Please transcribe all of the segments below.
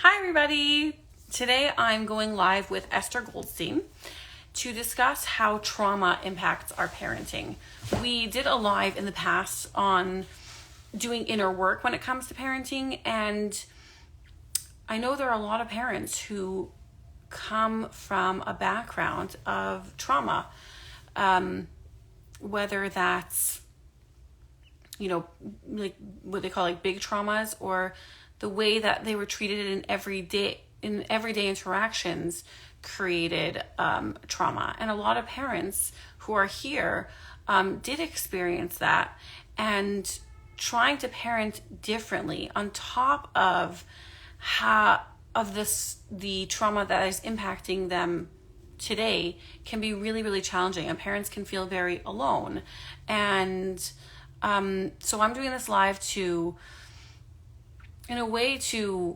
Hi, everybody. Today I'm going live with Esther Goldstein to discuss how trauma impacts our parenting. We did a live in the past on doing inner work when it comes to parenting, and I know there are a lot of parents who come from a background of trauma, whether that's like what they call like big traumas, or the way that they were treated in everyday interactions created trauma. And a lot of parents who are here did experience that, and trying to parent differently on top of the trauma that is impacting them today can be really, really challenging, and parents can feel very alone. And so I'm doing this live in a way to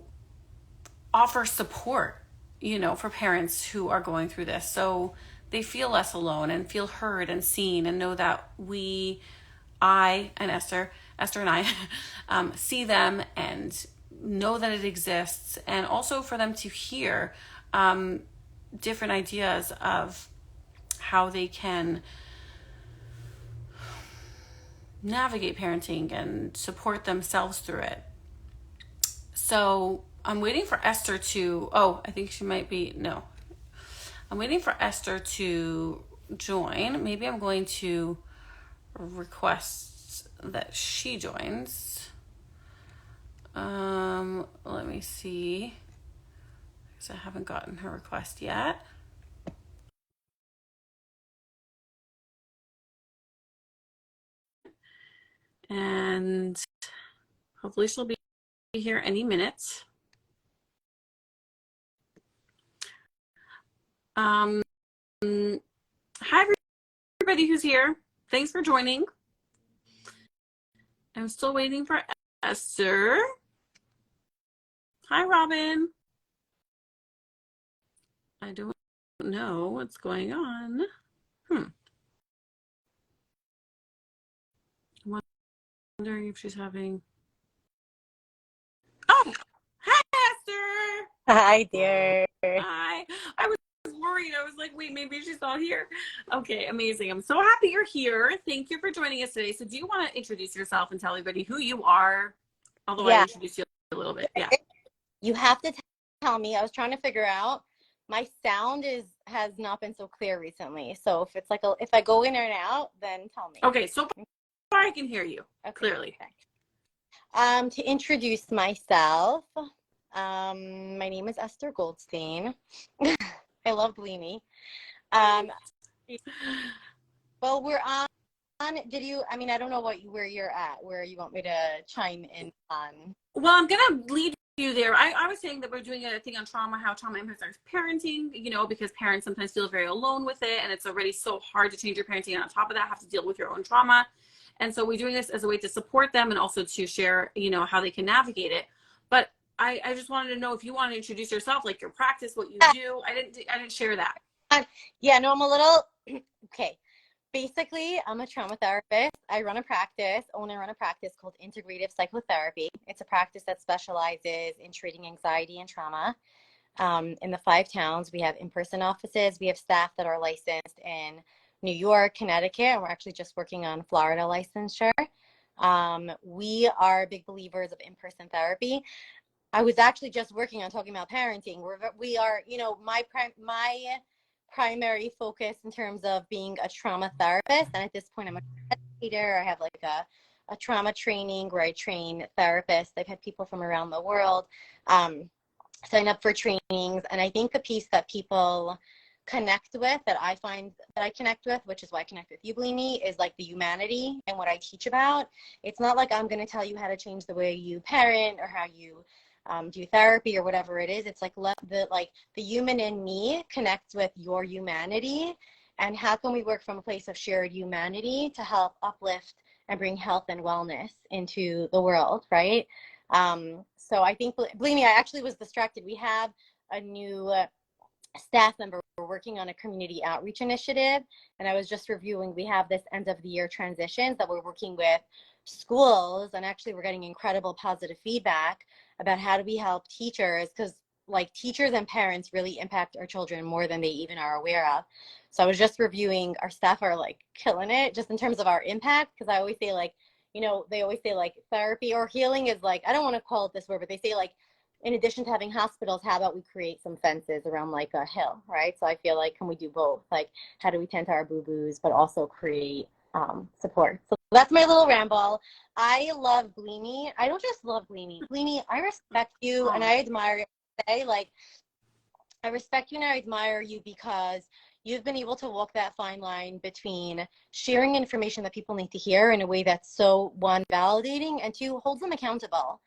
offer support, for parents who are going through this, so they feel less alone and feel heard and seen, and know that I and Esther and I see them and know that it exists, and also for them to hear different ideas of how they can navigate parenting and support themselves through it. So I'm waiting for Esther I think she might be, no. I'm waiting for Esther to join. Maybe I'm going to request that she joins. Let me see, because I haven't gotten her request yet. And hopefully she'll be here any minute. Hi, everybody who's here. Thanks for joining. I'm still waiting for Esther. Hi, Robin. I don't know what's going on. I'm wondering if she's having... Oh, hi, Esther. Hi there. Hi. I was worried. I was like, wait, maybe she's not here. Okay, amazing. I'm so happy you're here. Thank you for joining us today. So do you want to introduce yourself and tell everybody who you are? Although I introduced you a little bit. Yeah. You have to tell me. I was trying to figure out. My sound has not been so clear recently. So if it's if I go in and out, then tell me. Okay, so far I can hear you clearly. Okay. To introduce myself, my name is Esther Goldstein. I love Bleemy. Well, we're on. I don't know where you're at, where you want me to chime in on. Well, I'm going to lead you there. I was saying that we're doing a thing on trauma, how trauma impacts our parenting, because parents sometimes feel very alone with it, and it's already so hard to change your parenting, and on top of that have to deal with your own trauma. And so we're doing this as a way to support them, and also to share, how they can navigate it. But I just wanted to know if you want to introduce yourself, like your practice, what you do. I didn't share that. Yeah, no, I'm a little okay. Basically, I'm a trauma therapist. I run a practice called Integrative Psychotherapy. It's a practice that specializes in treating anxiety and trauma. In the 5 towns, we have in-person offices. We have staff that are licensed in New York, Connecticut, and we're actually just working on Florida licensure. We are big believers of in-person therapy. I was actually just working on talking about parenting. We are, my primary focus in terms of being a trauma therapist, and at this point I'm a educator. I have like a trauma training where I train therapists. I've had people from around the world sign up for trainings, and I think the piece that people connect with, that I find that I connect with, which is why I connect with you, Bleemy, is like the humanity and what I teach about. It's not like I'm going to tell you how to change the way you parent or how you do therapy or whatever it is. It's like the human in me connects with your humanity, and how can we work from a place of shared humanity to help uplift and bring health and wellness into the world, right? So I think, believe me, I actually was distracted. We have a new staff member. We're working on a community outreach initiative, and I was just reviewing, we have this end of the year transitions that we're working with schools, and actually we're getting incredible positive feedback about how do we help teachers, because like teachers and parents really impact our children more than they even are aware of. So I was just reviewing, our staff are like killing it just in terms of our impact, because I always say like, you know, they always say like therapy or healing is like, I don't want to call it this word, but they say like, in addition to having hospitals, how about we create some fences around like a hill, right? So I feel like, can we do both? Like, how do we tend to our boo-boos, but also create support? So that's my little ramble. I love Gleamy. I don't just love Gleamy. Gleamy, I respect you and Oh, I admire you. Like, I respect you and I admire you because you've been able to walk that fine line between sharing information that people need to hear in a way that's so, one, validating, and two, holds them accountable,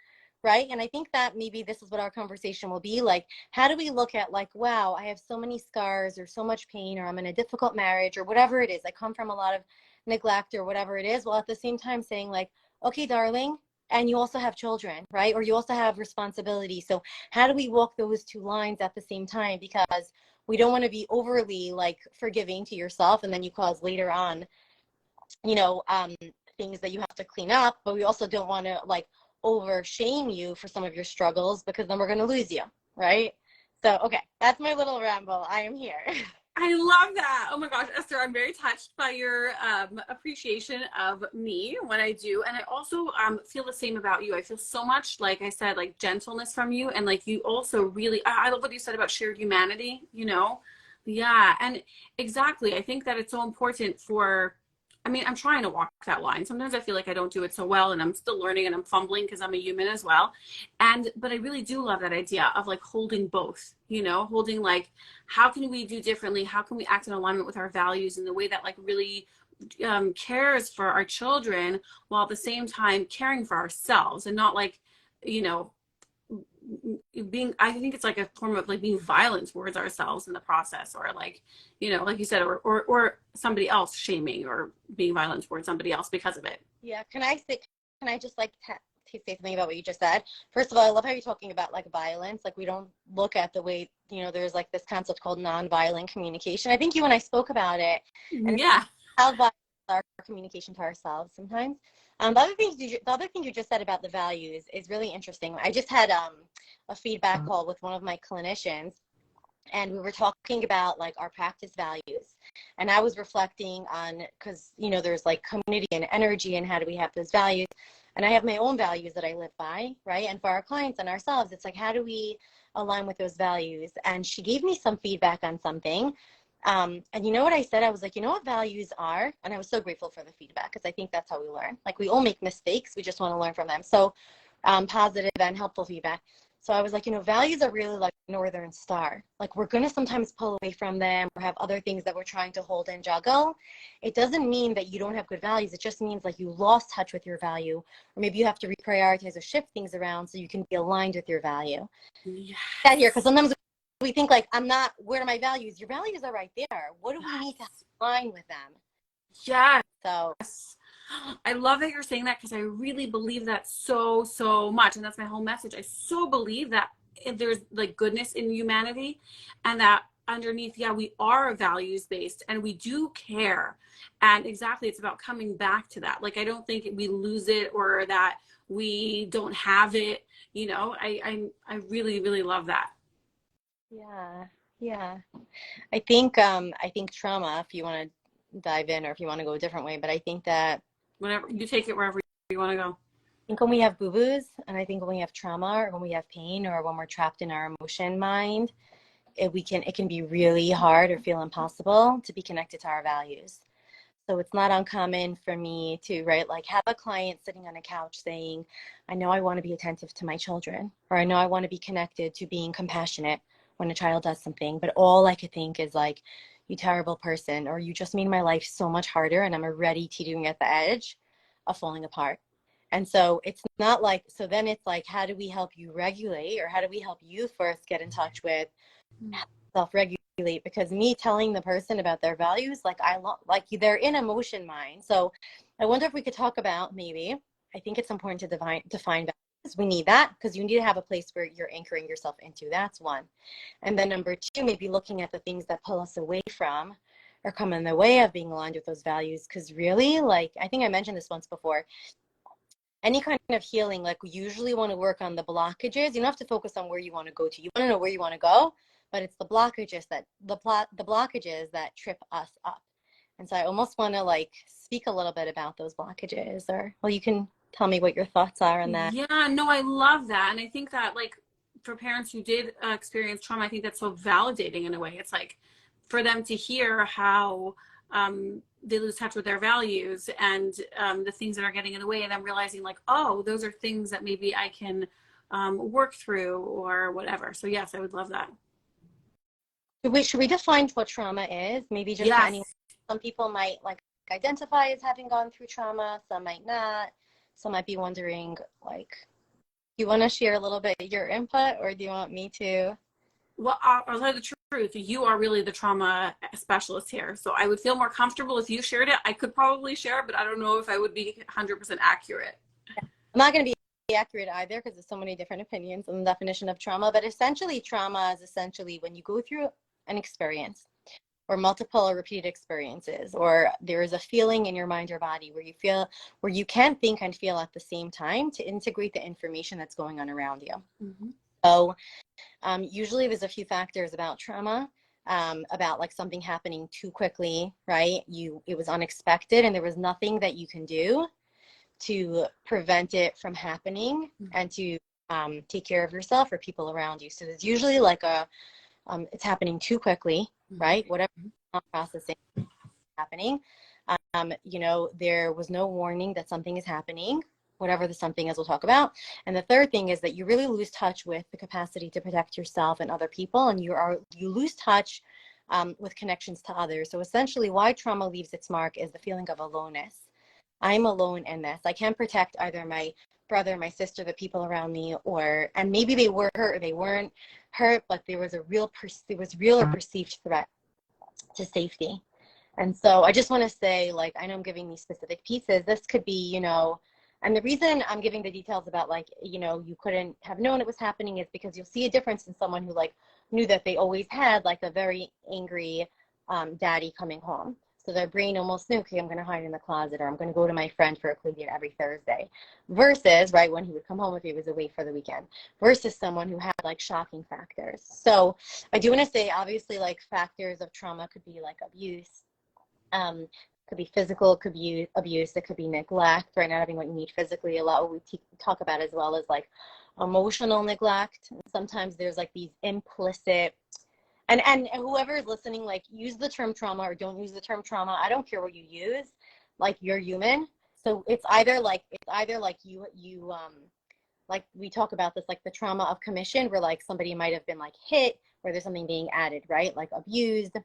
right? And I think that maybe this is what our conversation will be like. How do we look at like, wow, I have so many scars or so much pain, or I'm in a difficult marriage or whatever it is. I come from a lot of neglect or whatever it is. While at the same time saying like, okay, darling, and you also have children, right? Or you also have responsibility. So how do we walk those two lines at the same time? Because we don't want to be overly like forgiving to yourself, and then you cause later on, you know, things that you have to clean up. But we also don't want to like over shame you for some of your struggles, because then we're going to lose you, right? So okay, that's my little ramble. I am here. I love that. Oh my gosh, Esther, I'm very touched by your appreciation of me, what I do. And I also feel the same about you. I feel so much, like I said, like gentleness from you. And like you also really, I love what you said about shared humanity, you know? Yeah. And exactly. I think that it's so important for, I mean, I'm trying to walk that line. Sometimes I feel like I don't do it so well and I'm still learning and I'm fumbling because I'm a human as well. But I really do love that idea of like holding both, you know, holding like, how can we do differently? How can we act in alignment with our values in the way that like really cares for our children, while at the same time caring for ourselves, and not like, you know, being, I think it's like a form of like being violent towards ourselves in the process, or like, you know, like you said, or somebody else shaming or being violent towards somebody else because of it. Yeah. Can I just like to say something about what you just said? First of all, I love how you're talking about like violence. Like we don't look at the way, you know, there's like this concept called nonviolent communication. I think you and I spoke about it, and Yeah. how violent our communication to ourselves sometimes. The other thing you just said about the values is really interesting. I just had a feedback call with one of my clinicians, and we were talking about like our practice values, and I was reflecting on, because you know there's like community and energy, and how do we have those values, and I have my own values that I live by, right? And for our clients and ourselves, it's like, how do we align with those values? And she gave me some feedback on something, and you know what I said? I was like, you know what values are? And I was so grateful for the feedback, because I think that's how we learn. Like we all make mistakes, we just want to learn from them. So positive and helpful feedback. So I was like, you know, values are really like Northern Star. Like we're going to sometimes pull away from them or have other things that we're trying to hold and juggle. It doesn't mean that you don't have good values. It just means like you lost touch with your value, or maybe you have to reprioritize or shift things around so you can be aligned with your value. That here, because Yes. sometimes we think like, I'm not, where are my values? Your values are right there. What do we need to Yes. align with them? Yes. So I love that you're saying that, because I really believe that so, so much. And that's my whole message. I so believe that there's like goodness in humanity, and that underneath, yeah, we are values based and we do care. And exactly, it's about coming back to that. Like, I don't think we lose it or that we don't have it. You know, I really, really love that. yeah, yeah. I think trauma, if you want to dive in or if you want to go a different way, but I think that Whenever you take it wherever you want to go. I think when we have boo-boos, and I think when we have trauma or when we have pain or when we're trapped in our emotion mind, it can be really hard or feel impossible to be connected to our values. So it's not uncommon for me to, right, like have a client sitting on a couch saying, I know I want to be attentive to my children, or I know I want to be connected to being compassionate when a child does something. But all I could think is like, you terrible person, or you just made my life so much harder and I'm already teetering at the edge of falling apart. And so it's not like, so then it's like, how do we help you regulate, or how do we help you first get in touch with self-regulate? Because me telling the person about their values, like like they're in emotion mind. So I wonder if we could talk about, maybe, I think it's important to define values. We need that, because you need to have a place where you're anchoring yourself into. That's one. And then number two, maybe looking at the things that pull us away from or come in the way of being aligned with those values. Because really, like, I think I mentioned this once before, any kind of healing, like we usually want to work on the blockages. You don't have to focus on where you want to go to. You want to know where you want to go, but it's the blockages that the blockages that trip us up. And so I almost want to like speak a little bit about those blockages, or well, you can tell me what your thoughts are on that. Yeah, no, I love that. And I think that, like, for parents who did experience trauma, I think that's so validating in a way. It's like for them to hear how they lose touch with their values and the things that are getting in the way, and them realizing, like, oh, those are things that maybe I can work through or whatever. So, yes, I would love that. Should we define what trauma is? Maybe just for anyone. Yes. Some people might like identify as having gone through trauma, some might not. Some might be wondering, like, you want to share a little bit your input, or do you want me to? Well, I'll tell you the truth. You are really the trauma specialist here. So I would feel more comfortable if you shared it. I could probably share it, but I don't know if I would be 100% accurate. I'm not going to be accurate either because there's so many different opinions on the definition of trauma. But essentially, trauma is essentially when you go through an experience or multiple or repeated experiences, or there is a feeling in your mind or body where you can think and feel at the same time to integrate the information that's going on around you. Mm-hmm. So usually there's a few factors about trauma, about like something happening too quickly, right? It was unexpected and there was nothing that you can do to prevent it from happening and to take care of yourself or people around you. So there's usually like it's happening too quickly, right? Whatever processing happening. There was no warning that something is happening, whatever the something is we'll talk about. And the third thing is that you really lose touch with the capacity to protect yourself and other people, and you lose touch with connections to others. So essentially why trauma leaves its mark is the feeling of aloneness. I'm alone in this. I can't protect either my brother, my sister, the people around me, and maybe they were hurt or they weren't hurt, but there was real or perceived threat to safety. And so I just want to say, like, I know I'm giving these specific pieces. This could be, and the reason I'm giving the details about, like, you couldn't have known it was happening is because you'll see a difference in someone who, like, knew that they always had, like, a very angry daddy coming home. So their brain almost knew, okay, I'm going to hide in the closet, or I'm going to go to my friend for a play date every Thursday. Versus, right, when he would come home if he was away for the weekend. Versus someone who had, like, shocking factors. So I do want to say, obviously, like, factors of trauma could be, like, abuse. Could be physical, it could be abuse, it could be neglect, right? Not having what you need physically. A lot what we talk about as well as like emotional neglect. Sometimes there's like these implicit, and whoever is listening, like, use the term trauma or don't use the term trauma. I don't care what you use. Like, you're human. So it's either like you like we talk about this, like the trauma of commission, where like somebody might have been like hit, where there's something being added, right? Like abused,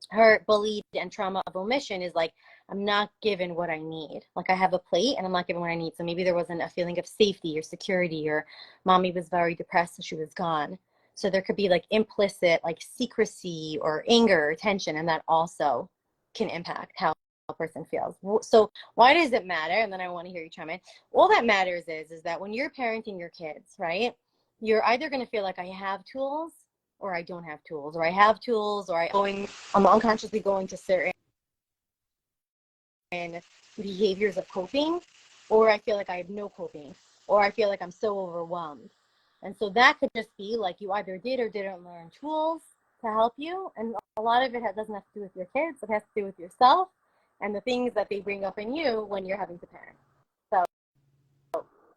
hurt, bullied, and trauma of omission is like, I'm not given what I need. Like, I have a plate and I'm not given what I need. So maybe there wasn't a feeling of safety or security, or mommy was very depressed and she was gone. So there could be like implicit like secrecy or anger or tension, and that also can impact how a person feels. So why does it matter? And then I want to hear you chime in. All that matters is that when you're parenting your kids, right, you're either going to feel like I have tools or I don't have tools, or I have tools, or I'm unconsciously going to certain behaviors of coping, or I feel like I have no coping, or I feel like I'm so overwhelmed. And so that could just be like you either did or didn't learn tools to help you. And a lot of it doesn't have to do with your kids. It has to do with yourself and the things that they bring up in you when you're having to parent. So,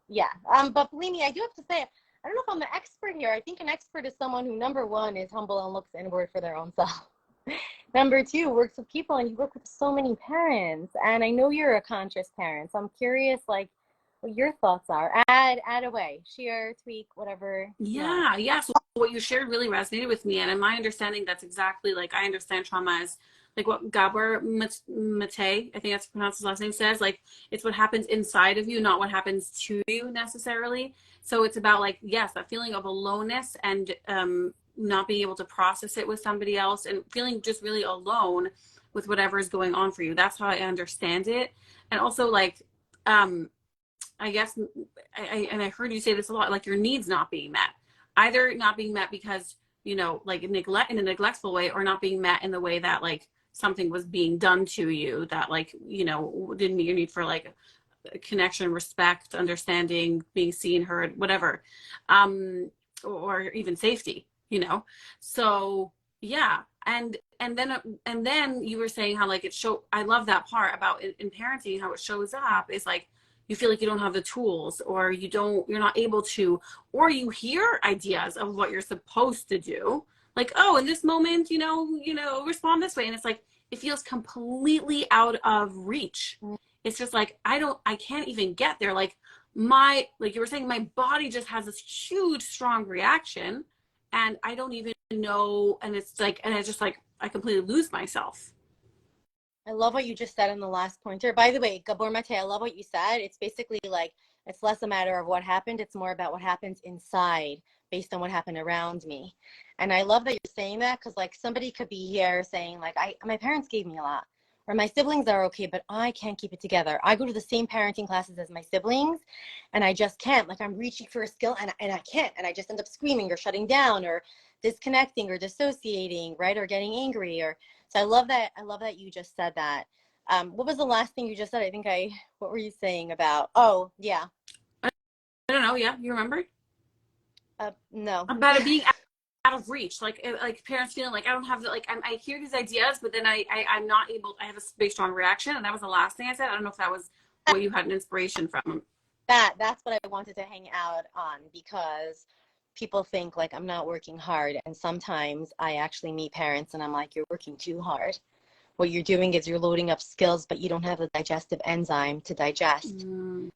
yeah. But believe me, I do have to say, I don't know if I'm the expert here. I think an expert is someone who, number one, is humble and looks inward for their own self. Number two, works with people, and you work with so many parents. And I know you're a conscious parent, so I'm curious, like, what your thoughts are. Add away, share, tweak, whatever. Yeah. So what you shared really resonated with me, and in my understanding, that's exactly, like, I understand trauma as like what Gabor Mate, I think that's pronounced his last name, says, like, it's what happens inside of you, not what happens to you necessarily. So it's about, like, yes, that feeling of aloneness and not being able to process it with somebody else, and feeling just really alone with whatever is going on for you. That's how I understand it. And also, like, I guess, I heard you say this a lot, like your needs not being met, either not being met because, like neglect in a neglectful way, or not being met in the way that, like, something was being done to you that, like, didn't meet your need for, like, connection, respect, understanding, being seen, heard, whatever, um, or even safety, you know? So yeah. And then you were saying how like it show, I love that part about in parenting, how it shows up is like, you feel like you don't have the tools, or you're not able to, or you hear ideas of what you're supposed to do. Like, oh, in this moment, respond this way. And it's like, it feels completely out of reach. It's just like, I can't even get there. Like you were saying, my body just has this huge, strong reaction, and I don't even know. And it's like, and it's just like, I completely lose myself. I love what you just said in the last pointer. By the way, Gabor Mate, I love what you said. It's basically like it's less a matter of what happened. It's more about what happens inside based on what happened around me. And I love that you're saying that because like somebody could be here saying like my parents gave me a lot or my siblings are okay, but I can't keep it together. I go to the same parenting classes as my siblings and I just can't. Like I'm reaching for a skill and I can't. And I just end up screaming or shutting down or disconnecting or dissociating, right? Or getting angry or so I love that. I love that you just said that. What was the last thing you just said? What were you saying about? Oh, yeah. I don't know. Yeah, you remember No. about it being out of reach, like parents feeling like I don't have the like I hear these ideas, but then I'm not able. I have a very strong reaction, and that was the last thing I said. I don't know if that was what you had an inspiration from. That's what I wanted to hang out on because people think like I'm not working hard. And sometimes I actually meet parents and I'm like, you're working too hard. What you're doing is you're loading up skills, but you don't have the digestive enzyme to digest Mm.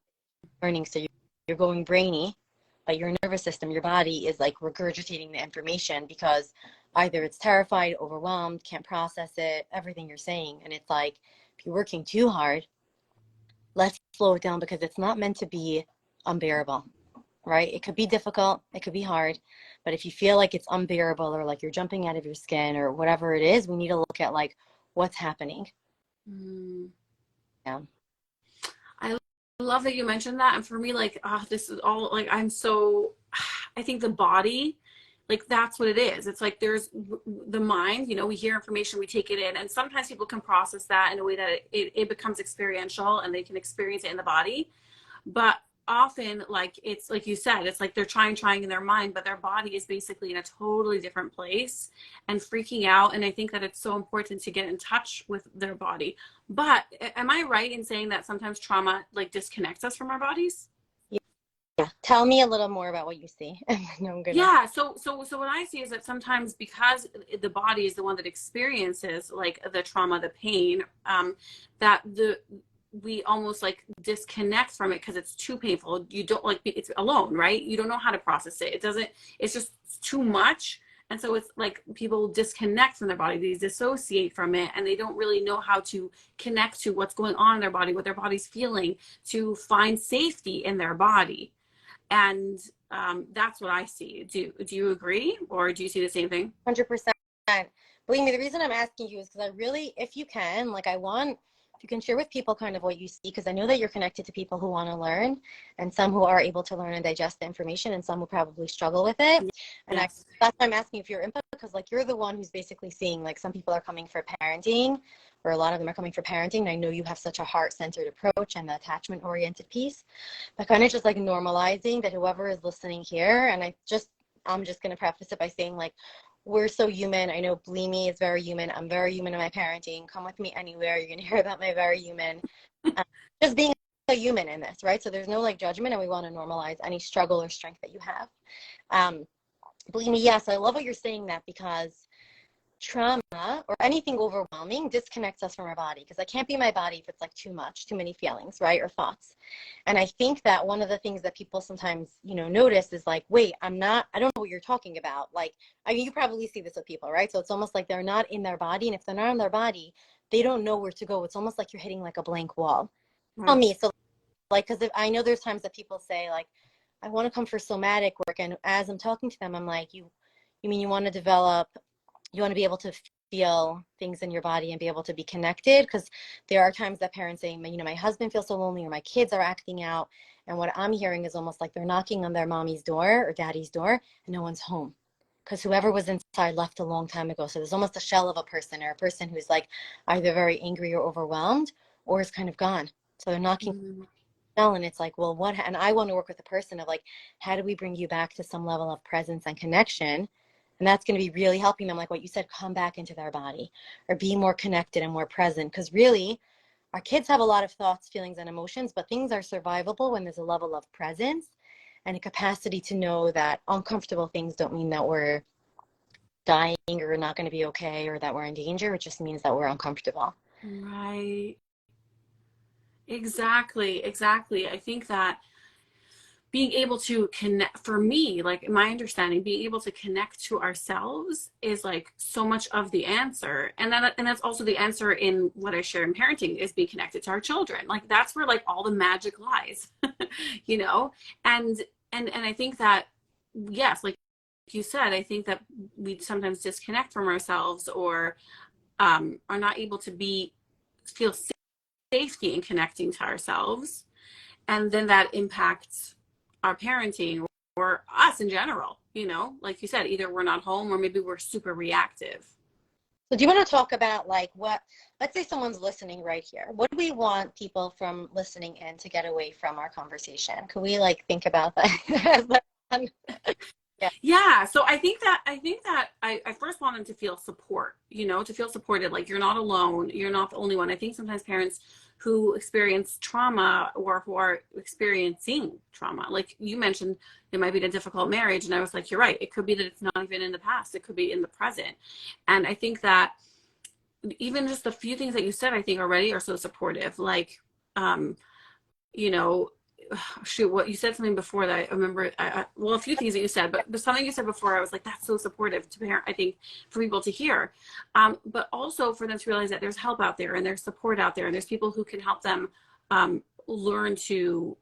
learning. So you're going brainy, but your nervous system, your body is like regurgitating the information because either it's terrified, overwhelmed, can't process it, everything you're saying. And it's like, if you're working too hard, let's slow it down because it's not meant to be unbearable, right? It could be difficult, it could be hard, but if you feel like it's unbearable or like you're jumping out of your skin or whatever it is, we need to look at like what's happening. Mm. Yeah. I love that you mentioned that. And for me, like, this is all like, I think the body, like, that's what it is. It's like there's the mind, we hear information, we take it in. And sometimes people can process that in a way that it becomes experiential and they can experience it in the body. But often, like, it's like you said, it's like they're trying in their mind, but their body is basically in a totally different place and freaking out. And I think that it's so important to get in touch with their body. But am I right in saying that sometimes trauma like disconnects us from our bodies? Yeah. Tell me a little more about what you see. And then I'm gonna. Yeah, so what I see is that sometimes because the body is the one that experiences like the trauma, the pain, that the we almost like disconnect from it because it's too painful. You don't like it's alone, right? You don't know how to process it. It's just too much. And so it's like people disconnect from their body, they dissociate from it, and they don't really know how to connect to what's going on in their body, what their body's feeling, to find safety in their body. And that's what I see. Do you agree, or do you see the same thing? 100%. Believe me, the reason I'm asking you is because I really, if you can, like if you can share with people kind of what you see, because I know that you're connected to people who want to learn and some who are able to learn and digest the information and some who probably struggle with it. And Yes. that's why I'm asking you for your input because like you're the one who's basically seeing like some people are coming for parenting or a lot of them are coming for parenting. And I know you have such a heart-centered approach and the attachment-oriented piece, but kind of just like normalizing that whoever is listening here, and I'm just going to preface it by saying like, we're so human. I know Bleemy is very human. I'm very human in my parenting. Come with me anywhere. You're going to hear about my very human. Just being a human in this, right? So there's no like judgment and we want to normalize any struggle or strength that you have. Bleemy, yes, I love what you're saying that because trauma or anything overwhelming disconnects us from our body because I can't be my body if it's like too much, too many feelings, right? Or thoughts. And I think that one of the things that people sometimes, notice is like, wait, I don't know what you're talking about. Like, I mean, you probably see this with people, right? So it's almost like they're not in their body. And if they're not in their body, they don't know where to go. It's almost like you're hitting like a blank wall. Tell Right. me. So like, because I know there's times that people say like, I want to come for somatic work. And as I'm talking to them, I'm like, you mean you want to develop you want to be able to feel things in your body and be able to be connected because there are times that parents say my husband feels so lonely or my kids are acting out and what I'm hearing is almost like they're knocking on their mommy's door or daddy's door and no one's home because whoever was inside left a long time ago. So there's almost a shell of a person or a person who's like either very angry or overwhelmed or is kind of gone. So they're knocking. Mm. and it's like, well, what, and I want to work with a person of like, how do we bring you back to some level of presence and connection? And that's going to be really helping them, like what you said, come back into their body or be more connected and more present. Because really, our kids have a lot of thoughts, feelings, and emotions, but things are survivable when there's a level of presence and a capacity to know that uncomfortable things don't mean that we're dying or not going to be okay or that we're in danger. It just means that we're uncomfortable. Right. Exactly. Exactly. I think that being able to connect, for me, like in my understanding, being able to connect to ourselves is like so much of the answer. And that's also the answer in what I share in parenting, is being connected to our children. Like that's where like all the magic lies, you know? And I think that, yes, like you said, I think that we sometimes disconnect from ourselves, or are not able to feel safety in connecting to ourselves, and then that impacts our parenting, or us in general, you know, like you said, either we're not home or maybe we're super reactive. So do you want to talk about like what, let's say someone's listening right here. What do we want people from listening in to get away from our conversation? Can we like think about that? Yeah. Yeah, so I first want them to feel support, you know, to feel supported, like you're not alone, you're not the only one. I think sometimes parents who experience trauma, or who are experiencing trauma, like you mentioned, it might be a difficult marriage, and I was like, you're right, it could be that it's not even in the past, it could be in the present. And I think that even just the few things that you said, I think already are so supportive, like um you know, shoot, what you said something before that I remember. Well, a few things that you said, but something you said before, I was like, that's so supportive to parent. I think for people to hear, but also for them to realize that there's help out there, and there's support out there, and there's people who can help them learn to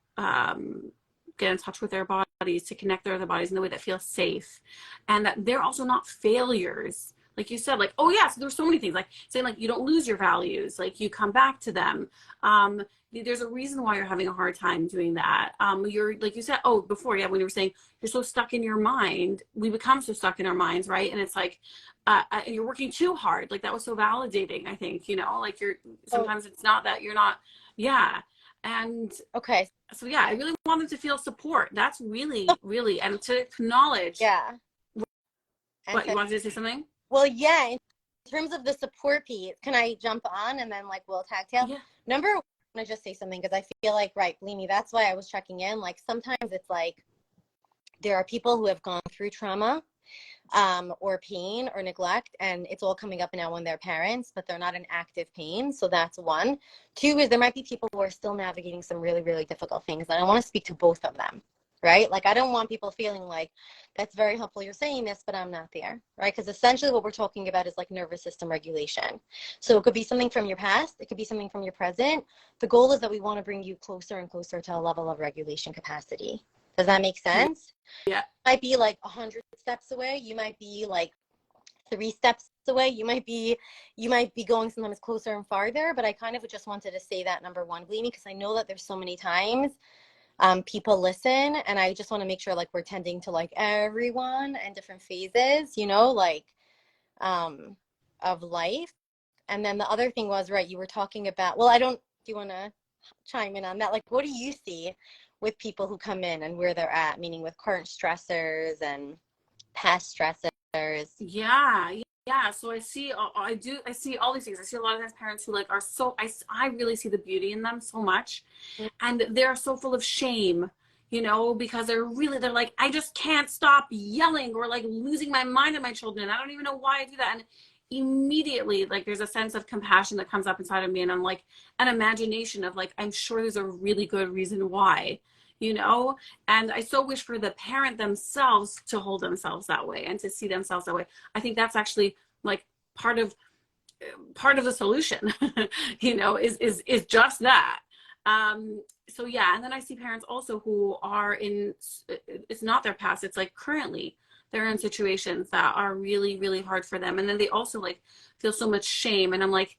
get in touch with their bodies, to connect their other bodies in a way that feels safe, and that they're also not failures. Like you said, like, oh yes, there's so many things, like saying like you don't lose your values, like you come back to them. There's a reason why you're having a hard time doing that. You're, like you said, oh, before, yeah, when you were saying you're so stuck in your mind, we become so stuck in our minds, right? And it's like, you're working too hard. Like that was so validating, I think, you know, like Oh, sometimes it's not that you're not, yeah. And okay. so, yeah, I really want them to feel support. That's really, really, and to acknowledge. Yeah. And What, you to, wanted to say something? well, yeah, in terms of the support piece, can I jump on and then like we'll tag? Yeah. Number one, I want to just say something because I feel like, right, believe me, that's why I was checking in. Like sometimes it's like there are people who have gone through trauma or pain or neglect, and it's all coming up now when they're parents, but they're not in active pain. So that's one. Two is there might be people who are still navigating some really, really difficult things. And I want to speak to both of them, right? Like, I don't want people feeling like that's very helpful you're saying this, but I'm not there, right? Because essentially what we're talking about is like nervous system regulation. So it could be something from your past, it could be something from your present. The goal is that we want to bring you closer and closer to a level of regulation capacity. Does that make sense? Yeah. Might be like 100 steps away. You might be like 3 steps away. You might be going sometimes closer and farther. But I kind of just wanted to say that, number one, Gleamy, because I know that there's so many times people listen, and I just want to make sure like we're tending to like everyone and different phases, like um, of life. And then the other thing was, right, you were talking about, well, I don't, do you want to chime in on that? Like, what do you see with people who come in and where they're at, meaning with current stressors and past stressors? Yeah, yeah. So I see all these things. I see a lot of times parents who like are so, I really see the beauty in them so much, and they're so full of shame, you know, because they're like, I just can't stop yelling or like losing my mind at my children. I don't even know why I do that. And immediately, like, there's a sense of compassion that comes up inside of me, and I'm like, an imagination of like, I'm sure there's a really good reason why, you know. And I so wish for the parent themselves to hold themselves that way and to see themselves that way. I think that's actually like part of the solution, you know, is just that. So yeah, and then I see parents also who are in, it's not their past, it's like currently they're in situations that are really, really hard for them, and then they also like feel so much shame, and I'm like,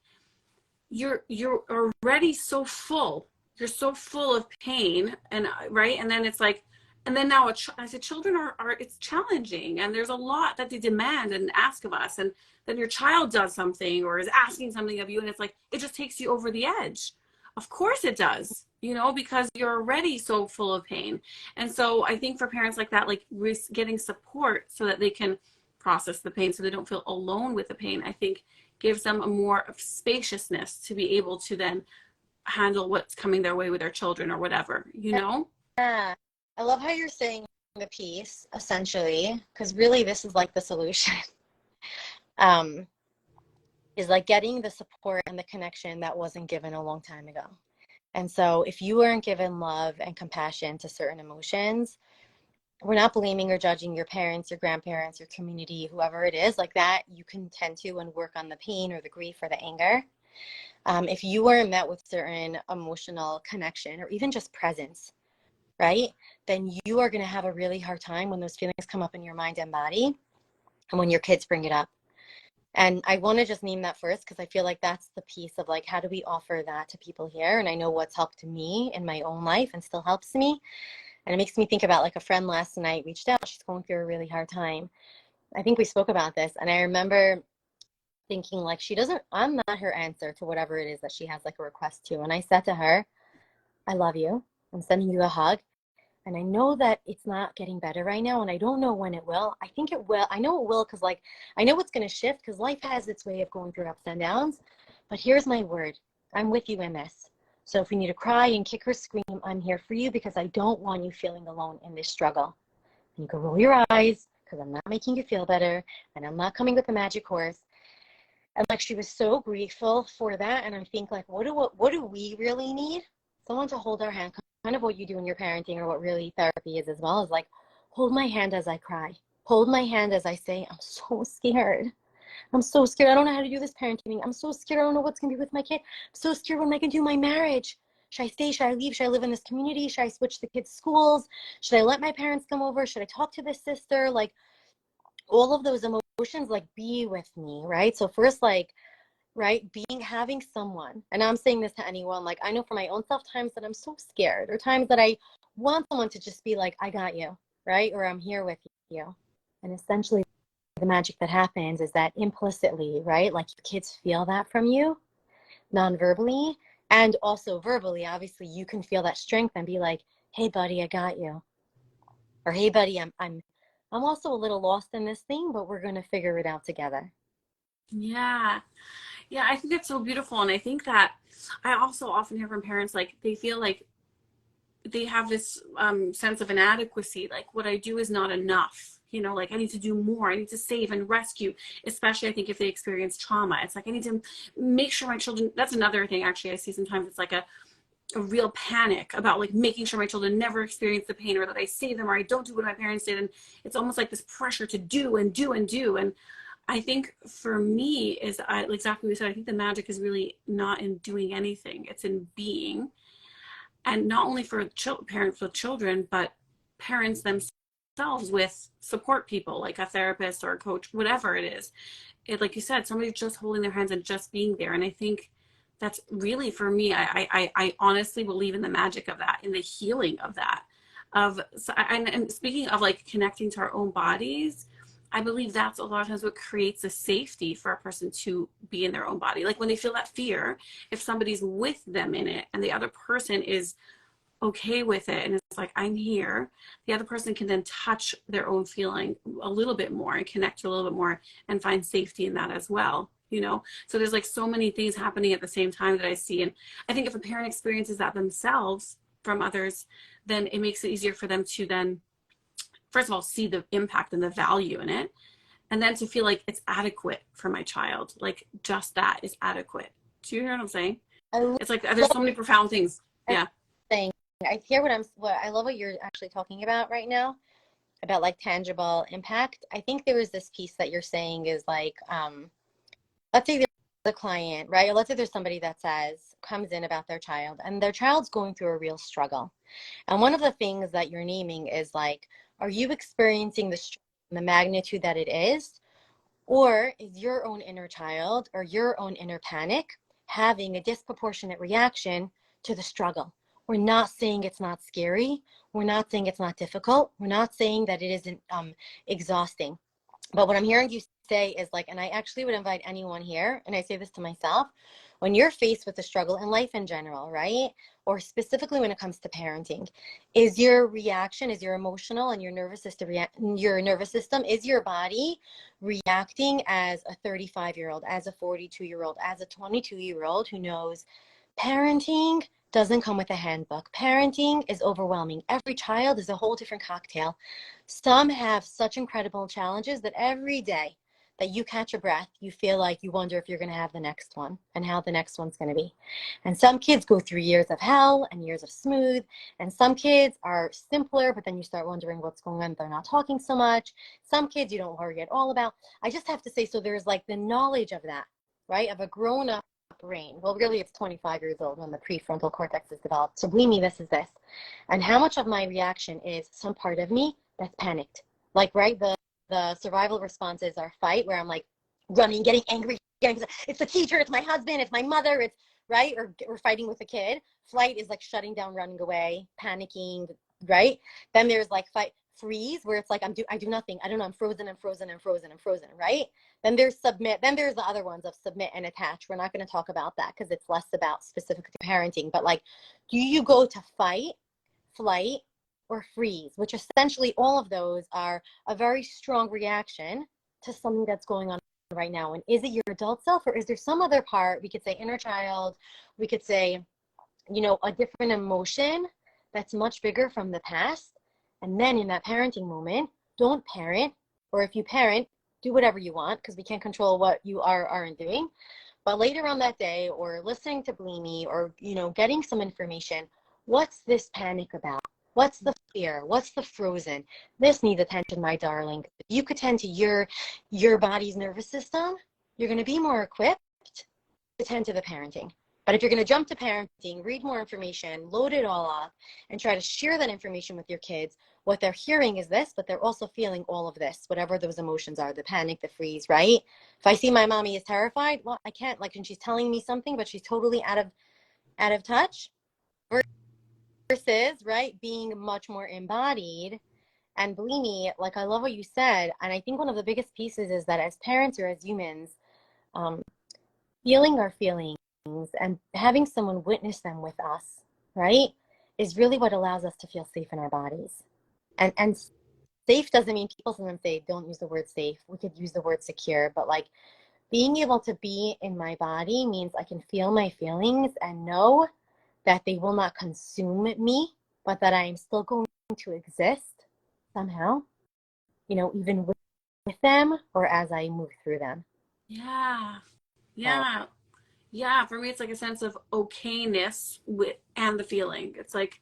you're already so full, you're so full of pain, and right, and then it's like, and then now I said children are it's challenging, and there's a lot that they demand and ask of us, and then your child does something or is asking something of you, and it's like it just takes you over the edge Of course it does, because you're already so full of pain. And so I think for parents like that, like getting support so that they can process the pain so they don't feel alone with the pain, I think gives them a more of spaciousness to be able to then handle what's coming their way with their children or whatever, Yeah. I love how you're saying the piece, essentially, because really this is like the solution. um, is like getting the support and the connection that wasn't given a long time ago. And so if you weren't given love and compassion to certain emotions, we're not blaming or judging your parents, your grandparents, your community, whoever it is like that. You can tend to and work on the pain or the grief or the anger. If you weren't met with certain emotional connection or even just presence, right, then you are going to have a really hard time when those feelings come up in your mind and body and when your kids bring it up. And I want to just name that first because I feel like that's the piece of like, how do we offer that to people here? And I know what's helped me in my own life and still helps me. And it makes me think about like a friend last night reached out. She's going through a really hard time. I think we spoke about this. And I remember thinking like, I'm not her answer to whatever it is that she has like a request to. And I said to her, I love you. I'm sending you a hug. And I know that it's not getting better right now. And I don't know when it will. I think it will. I know it will because like, I know it's going to shift because life has its way of going through ups and downs. But here's my word. I'm with you in this. So if you need to cry and kick or scream, I'm here for you because I don't want you feeling alone in this struggle. And you can roll your eyes because I'm not making you feel better and I'm not coming with a magic horse. And like she was so grateful for that. And I think like, what do we really need? Someone to hold our hand, kind of what you do in your parenting or what really therapy is as well, is like, hold my hand as I cry. Hold my hand as I say, I'm so scared. I'm so scared. I don't know how to do this parenting. I'm so scared. I don't know what's going to be with my kid. I'm so scared. What am I going to do in my marriage? Should I stay? Should I leave? Should I live in this community? Should I switch the kids' schools? Should I let my parents come over? Should I talk to this sister? Like all of those emotions, like be with me, right? So first, like, right, having someone, and I'm saying this to anyone, like I know for my own self times that I'm so scared or times that I want someone to just be like, I got you, right? Or I'm here with you. And essentially the magic that happens is that implicitly, right, like kids feel that from you non-verbally and also verbally. Obviously you can feel that strength and be like, hey buddy, I got you. Or hey buddy, I'm also a little lost in this thing, but we're going to figure it out together. Yeah. Yeah, I think that's so beautiful. And I think that I also often hear from parents like they feel like they have this sense of inadequacy. Like what I do is not enough. Like I need to do more. I need to save and rescue, especially I think if they experience trauma. It's like I need to make sure my children, that's another thing actually I see sometimes. It's like a real panic about like making sure my children never experience the pain or that I save them or I don't do what my parents did. And it's almost like this pressure to do and do and do. And I think for me is exactly what you said. I think the magic is really not in doing anything. It's in being, and not only for parents with children, but parents themselves with support people like a therapist or a coach, whatever it is. Like you said, somebody just holding their hands and just being there. And I think that's really for me. I honestly believe in the magic of that, in the healing of that. And speaking of like connecting to our own bodies, I believe that's a lot of times what creates a safety for a person to be in their own body. Like when they feel that fear, if somebody's with them in it and the other person is okay with it and it's like, I'm here, the other person can then touch their own feeling a little bit more and connect to a little bit more and find safety in that as well. So there's like so many things happening at the same time that I see. And I think if a parent experiences that themselves from others, then it makes it easier for them to then, first of all, see the impact and the value in it, and then to feel like it's adequate for my child. Like just that is adequate. Do you hear what I'm saying? I It's like there's so many profound things. Yeah. saying I hear what I love what you're actually talking about right now about like tangible impact. I think there was this piece that you're saying is like, let's say there's a client, right? Or let's say there's somebody that comes in about their child and their child's going through a real struggle. And one of the things that you're naming is like, are you experiencing the magnitude that it is? Or is your own inner child or your own inner panic having a disproportionate reaction to the struggle? We're not saying it's not scary. We're not saying it's not difficult. We're not saying that it isn't exhausting. But what I'm hearing you say is like, and I actually would invite anyone here, and I say this to myself, when you're faced with a struggle in life in general, right? Or specifically when it comes to parenting, is your reaction, is your emotional and your nervous system, is your body reacting as a 35-year-old, as a 42-year-old, as a 22-year-old who knows parenting doesn't come with a handbook. Parenting is overwhelming. Every child is a whole different cocktail. Some have such incredible challenges that every day that you catch a breath, you feel like you wonder if you're going to have the next one and how the next one's going to be. And some kids go through years of hell and years of smooth. And some kids are simpler, but then you start wondering what's going on. They're not talking so much. Some kids you don't worry at all about. I just have to say, so there's like the knowledge of that, right? Of a grown-up brain. Well, really, it's 25 years old when the prefrontal cortex is developed. So believe me, this is this. And how much of my reaction is some part of me that's panicked? Like, right, the survival responses are fight, where I'm like running, getting angry. It's the teacher, it's my husband, it's my mother, it's right, or we're fighting with a kid. Flight is like shutting down, running away, panicking, right? Then there's like fight, freeze, where it's like I do nothing. I don't know. I'm frozen, right? Then there's submit. Then there's the other ones of submit and attach. We're not going to talk about that because it's less about specific to parenting. But like, do you go to fight, flight, or freeze? Which essentially all of those are a very strong reaction to something that's going on right now. And is it your adult self, or is there some other part? We could say inner child. We could say, a different emotion that's much bigger from the past. And then in that parenting moment, don't parent, or if you parent, do whatever you want, because we can't control what you aren't doing. But later on that day, or listening to Bleemy, or getting some information, what's this panic about? What's the fear? What's the frozen? This needs attention, my darling. If you could tend to your body's nervous system, you're going to be more equipped to tend to the parenting. But if you're going to jump to parenting, read more information, load it all up, and try to share that information with your kids, what they're hearing is this, but they're also feeling all of this, whatever those emotions are, the panic, the freeze, right? If I see my mommy is terrified, well, I can't, like, and she's telling me something, but she's totally out of touch, versus, right, being much more embodied. And believe me, like, I love what you said. And I think one of the biggest pieces is that as parents or as humans, feeling our feelings and having someone witness them with us, right, is really what allows us to feel safe in our bodies. And safe doesn't mean, people sometimes say don't use the word safe. We could use the word secure, but like being able to be in my body means I can feel my feelings and know that they will not consume me, but that I am still going to exist somehow, even with them or as I move through them. Yeah. So, Yeah. Yeah, for me it's like a sense of okayness with and the feeling. It's like,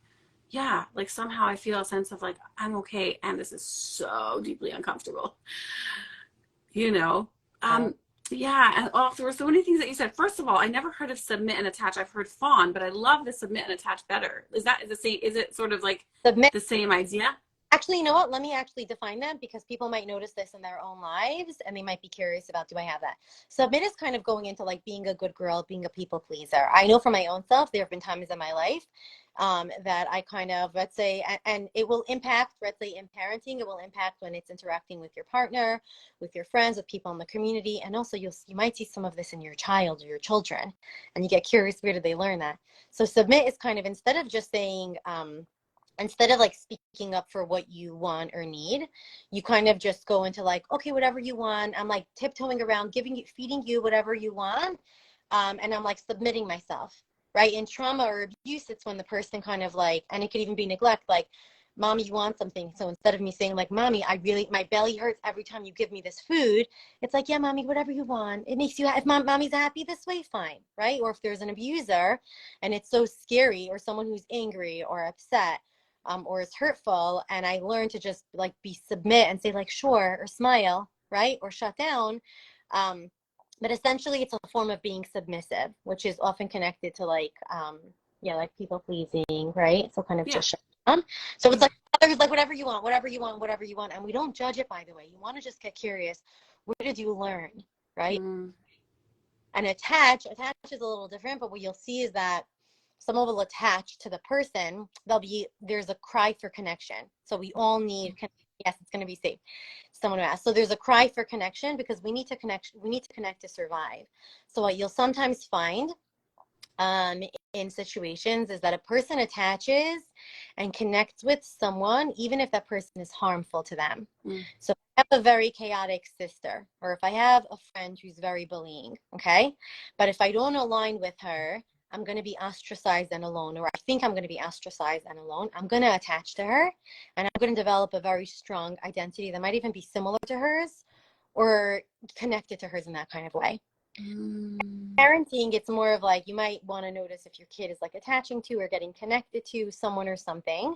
yeah, like somehow I feel a sense of like I'm okay and this is so deeply uncomfortable. You know? uh, Um yeah, and oh, there were so many things that you said. First of all, I never heard of submit and attach. I've heard fawn, but I love the submit and attach better. Is the same, is it sort of like submit. the same idea? Actually, you know what? Let me actually define them, because people might notice this in their own lives and they might be curious about, do I have that? Submit is kind of going into like being a good girl, being a people pleaser. I know for my own self, there have been times in my life that I kind of, let's say, and it will impact, let's say in parenting, it will impact when it's interacting with your partner, with your friends, with people in the community. And also you might see some of this in your child or your children, and you get curious, where did they learn that? So submit is kind of, instead of like speaking up for what you want or need, you kind of just go into like, okay, whatever you want. I'm like tiptoeing around, feeding you whatever you want. And I'm like submitting myself, right? In trauma or abuse, it's when the person kind of like, and it could even be neglect, like, mommy, you want something. So instead of me saying like, mommy, my belly hurts every time you give me this food, it's like, yeah, mommy, whatever you want. It makes you, if mommy's happy this way, fine, right? Or if there's an abuser and it's so scary, or someone who's angry or upset, or is hurtful, and I learned to just like submit and say like sure, or smile, right, or shut down. But essentially it's a form of being submissive, which is often connected to like like people pleasing, right? So kind of Yeah. just shut down. So it's like others, like whatever you want, and we don't judge it, by the way. You want to just get curious, where did you learn, right? Mm, And attach is a little different, but what you'll see is that someone will attach to the person. There's a cry for connection. So we all need, yes, it's going to be safe. Someone who asked. So there's a cry for connection, because we need to connect to survive. So what you'll sometimes find um, in situations is that a person attaches and connects with someone, even if that person is harmful to them. Mm. So if I have a very chaotic sister, or if I have a friend who's very bullying, okay? But if I don't align with her, I'm going to be ostracized and alone, or I think I'm going to be ostracized and alone. I'm going to attach to her, and I'm going to develop a very strong identity that might even be similar to hers or connected to hers in that kind of way. Mm. Parenting, it's more of like you might want to notice if your kid is like attaching to or getting connected to someone or something.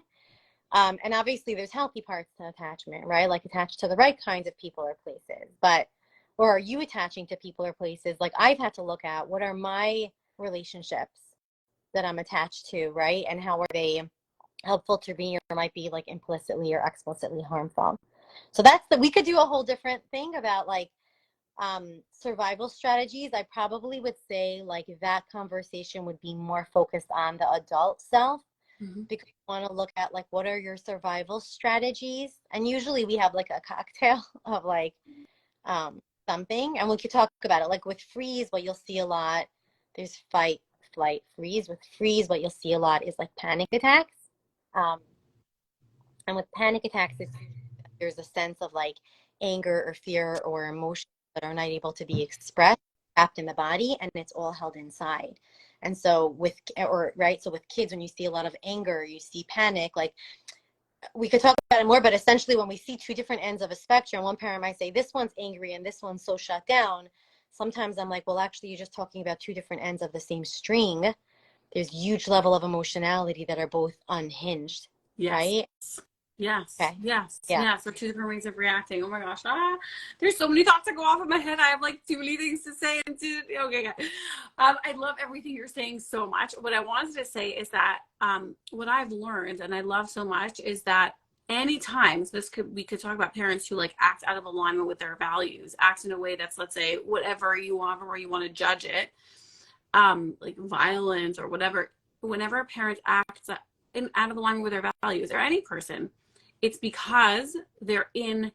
And obviously there's healthy parts to attachment, right? Like attached to the right kinds of people or places. But, or are you attaching to people or places? Like I've had to look at what are my relationships that I'm attached to, right? And how are they helpful to me or might be like implicitly or explicitly harmful. So we could do a whole different thing about like survival strategies. I probably would say like that conversation would be more focused on the adult self, Mm-hmm. because you want to look at like what are your survival strategies, and usually we have like a cocktail of like something, and we could talk about it. Like with freeze, what you'll see a lot, there's fight, flight, freeze. With freeze, what you'll see a lot is like panic attacks. um, and with panic attacks, there's a sense of like anger or fear or emotion that are not able to be expressed, trapped in the body, and it's all held inside. And so so with kids, when you see a lot of anger, you see panic, like we could talk about it more, but essentially when we see two different ends of a spectrum, one parent might say, this one's angry and this one's so shut down. Sometimes I'm like, well, actually, you're just talking about two different ends of the same string. There's huge level of emotionality that are both unhinged, Yes. right? Yes, Okay. yes, Yeah. yes. So two different ways of reacting. Oh my gosh. There's so many thoughts that go off in my head. I have like too many things to say and to okay. I love everything you're saying so much. What I wanted to say is that what I've learned and I love so much is that anytime we could talk about parents who like act out of alignment with their values, act in a way that's, let's say, whatever you want or you want to judge it, like violence or whatever. Whenever a parent acts out of alignment with their values, or any person, it's because they're in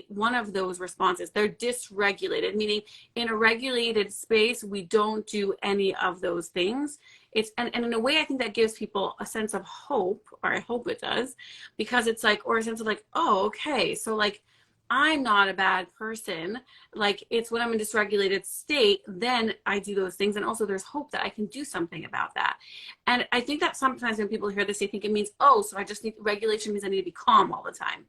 one of those responses. They're dysregulated, meaning in a regulated space, we don't do any of those things. And in a way, I think that gives people a sense of hope, or I hope it does, because it's like, or a sense of like, oh, okay, so like I'm not a bad person. Like it's when I'm in dysregulated state, then I do those things. And also there's hope that I can do something about that. And I think that sometimes when people hear this, they think it means, oh, so I just need regulation means I need to be calm all the time.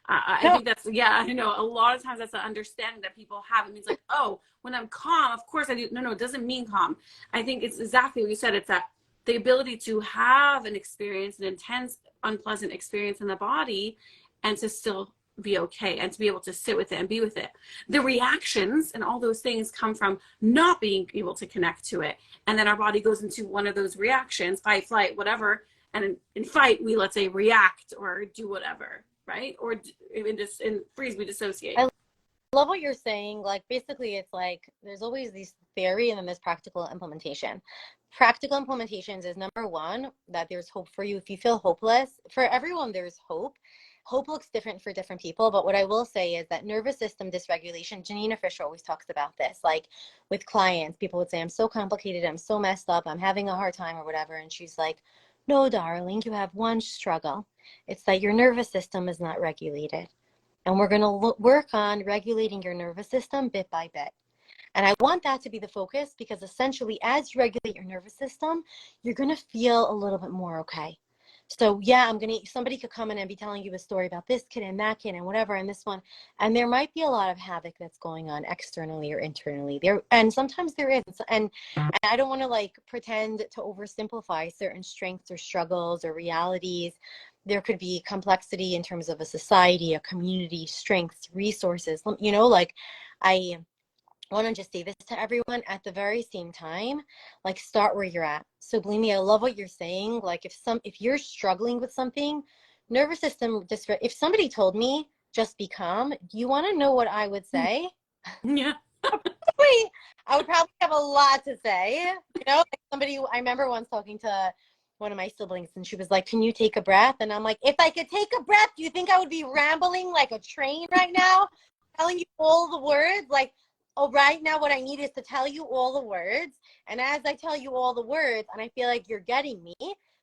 I No, think that's, yeah, you know, a lot of times that's the understanding that people have. It means like, oh, when I'm calm, of course I do. No, it doesn't mean calm. I think it's exactly what you said. It's that the ability to have an experience, an intense, unpleasant experience in the body, and to still be okay and to be able to sit with it and be with it. The reactions and all those things come from not being able to connect to it. And then our body goes into one of those reactions, fight, flight, whatever. And in fight, we, let's say, react or do whatever, right? Or in freeze, we dissociate. I love what you're saying. Like basically it's like there's always this theory and then there's practical implementation. Practical implementations is number one, that there's hope for you. If you feel hopeless, for everyone there's hope. Hope looks different for different people, but what I will say is that nervous system dysregulation, Janina Fisher always talks about this. Like with clients, people would say, I'm so complicated, I'm so messed up, I'm having a hard time or whatever. And she's like, no, darling, you have one struggle. It's that your nervous system is not regulated. And we're going to work on regulating your nervous system bit by bit. And I want that to be the focus, because essentially as you regulate your nervous system, you're going to feel a little bit more okay. So yeah, somebody could come in and be telling you a story about this kid and that kid and whatever and this one. And there might be a lot of havoc that's going on externally or internally there. And sometimes there is. And I don't want to like pretend to oversimplify certain strengths or struggles or realities. There could be complexity in terms of a society, a community, strengths, resources, you know, like I want to just say this to everyone at the very same time, like start where you're at. So believe me, I love what you're saying. Like if you're struggling with something, nervous system, just if somebody told me just be calm, do you want to know what I would say? Yeah. Wait, I would probably have a lot to say. You know, like I remember once talking to one of my siblings and she was like, can you take a breath? And I'm like, if I could take a breath, do you think I would be rambling like a train right now, telling you all the words? Like, oh, right now what I need is to tell you all the words. And as I tell you all the words and I feel like you're getting me,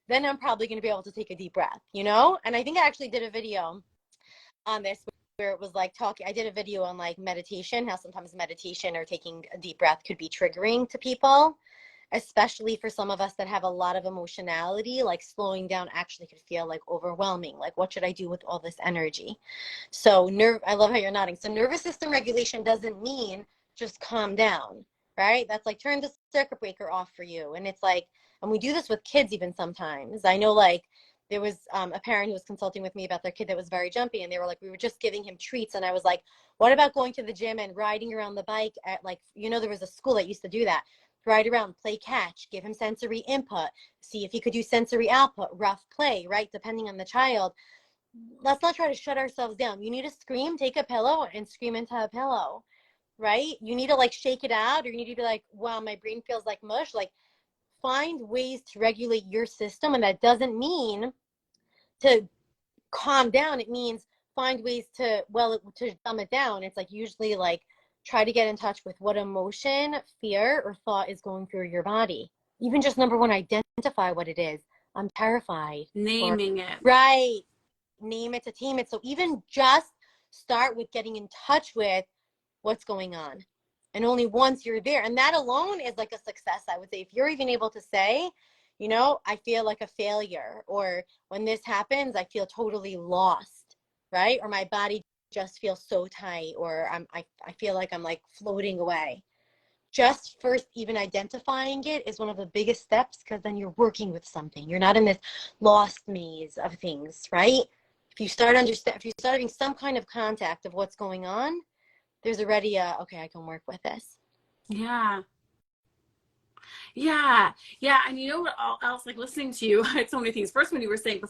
then I'm probably going to be able to take a deep breath, you know? And I think I actually did a video on this where it was like talking, I did a video on like meditation, how sometimes meditation or taking a deep breath could be triggering to people, especially for some of us that have a lot of emotionality. Like slowing down actually could feel like overwhelming. Like, what should I do with all this energy? So I love how you're nodding. So nervous system regulation doesn't mean just calm down, right? That's like turn the circuit breaker off for you. And it's like, and we do this with kids even sometimes. I know, like, there was a parent who was consulting with me about their kid that was very jumpy, and they were like, we were just giving him treats. And I was like, what about going to the gym and riding around the bike at, like, you know, there was a school that used to do that. Ride around, play catch, give him sensory input, see if he could do sensory output, rough play, right? Depending on the child. Let's not try to shut ourselves down. You need to scream, take a pillow and scream into a pillow, right? You need to like shake it out, or you need to be like, wow, my brain feels like mush. Like, find ways to regulate your system. And that doesn't mean to calm down. It means find ways to, well, to dumb it down. It's like usually like try to get in touch with what emotion, fear, or thought is going through your body. Even just number one, identify what it is. I'm terrified. Naming it. Right. Name it to tame it. So even just start with getting in touch with what's going on. And only once you're there, and that alone is like a success, I would say. If you're even able to say, you know, I feel like a failure, or when this happens, I feel totally lost, right? Or my body just feels so tight, or I feel like I'm like floating away. Just first even identifying it is one of the biggest steps, because then you're working with something. You're not in this lost maze of things, right? If you start having some kind of contact of what's going on, there's already okay, I can work with this. Yeah. Yeah, yeah, and you know what else? Like listening to you, I had so many things. First, when you were saying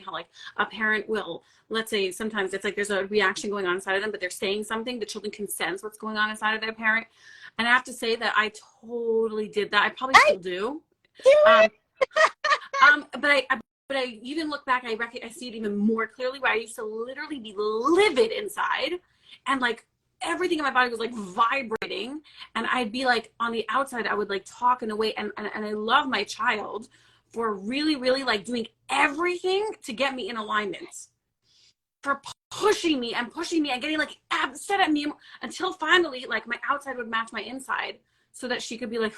how like a parent will, let's say, sometimes it's like there's a reaction going on inside of them, but they're saying something. The children can sense what's going on inside of their parent, and I have to say that I totally did that. I probably still do. Do Um, it. but I even look back, I see it even more clearly. Where I used to literally be livid inside, and like everything in my body was like vibrating, and I'd be like on the outside I would like talk in a way, and I love my child for really like doing everything to get me in alignment, for pushing me and getting like upset at me until finally like my outside would match my inside, so that she could be like,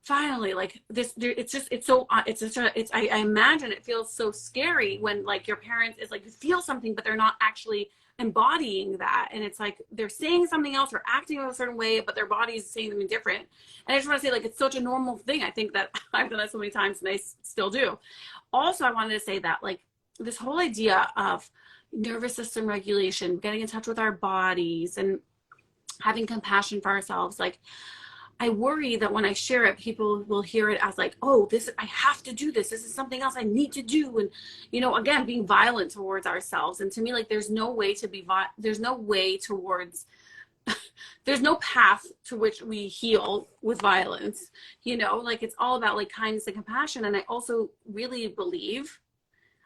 finally, like this. It's just, it's so it's just it's I imagine it feels so scary when like your parents is like, you feel something but they're not actually embodying that, and it's like they're saying something else or acting in a certain way, but their body is saying something different. And I just want to say, like, it's such a normal thing. I think that I've done that so many times, and I still do. Also, I wanted to say that like this whole idea of nervous system regulation, getting in touch with our bodies, and having compassion for ourselves, like I worry that when I share it, people will hear it as like, oh, this, I have to do this. This is something else I need to do. And, you know, again, being violent towards ourselves. And to me, like, there's no way to be, there's no way towards, there's no path to which we heal with violence, you know, like it's all about like kindness and compassion. And I also really believe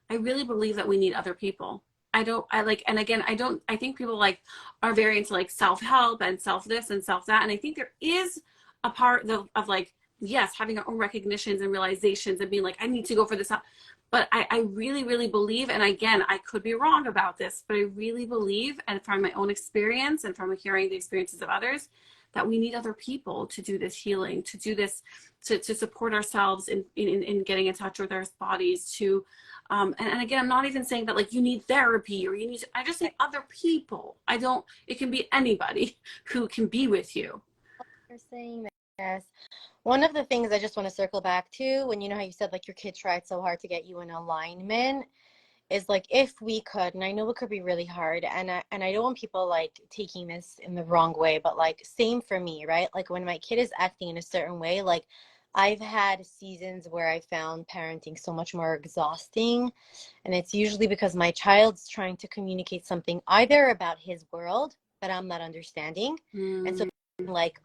that we need other people. And again, I think people like are very into like self-help and self this and self that. And I think there is a part of like, yes, having our own recognitions and realizations and being like, I need to go for this. But I really believe, and again, I could be wrong about this, but I really believe, and from my own experience and from hearing the experiences of others, that we need other people to do this healing, to do this, to support ourselves in getting in touch with our bodies, to and again, I'm not even saying that like you need therapy or you need I just say other people. It can be anybody who can be with you. You're saying this. One of the things I just want to circle back to, when you know how you said like your kid tried so hard to get you in alignment, is like, if we could, and I know it could be really hard, and I don't want people like taking this in the wrong way, but like same for me, right? Like when my kid is acting in a certain way, like I've had seasons where I found parenting so much more exhausting, and it's usually because my child's trying to communicate something either about his world that I'm not understanding, and so like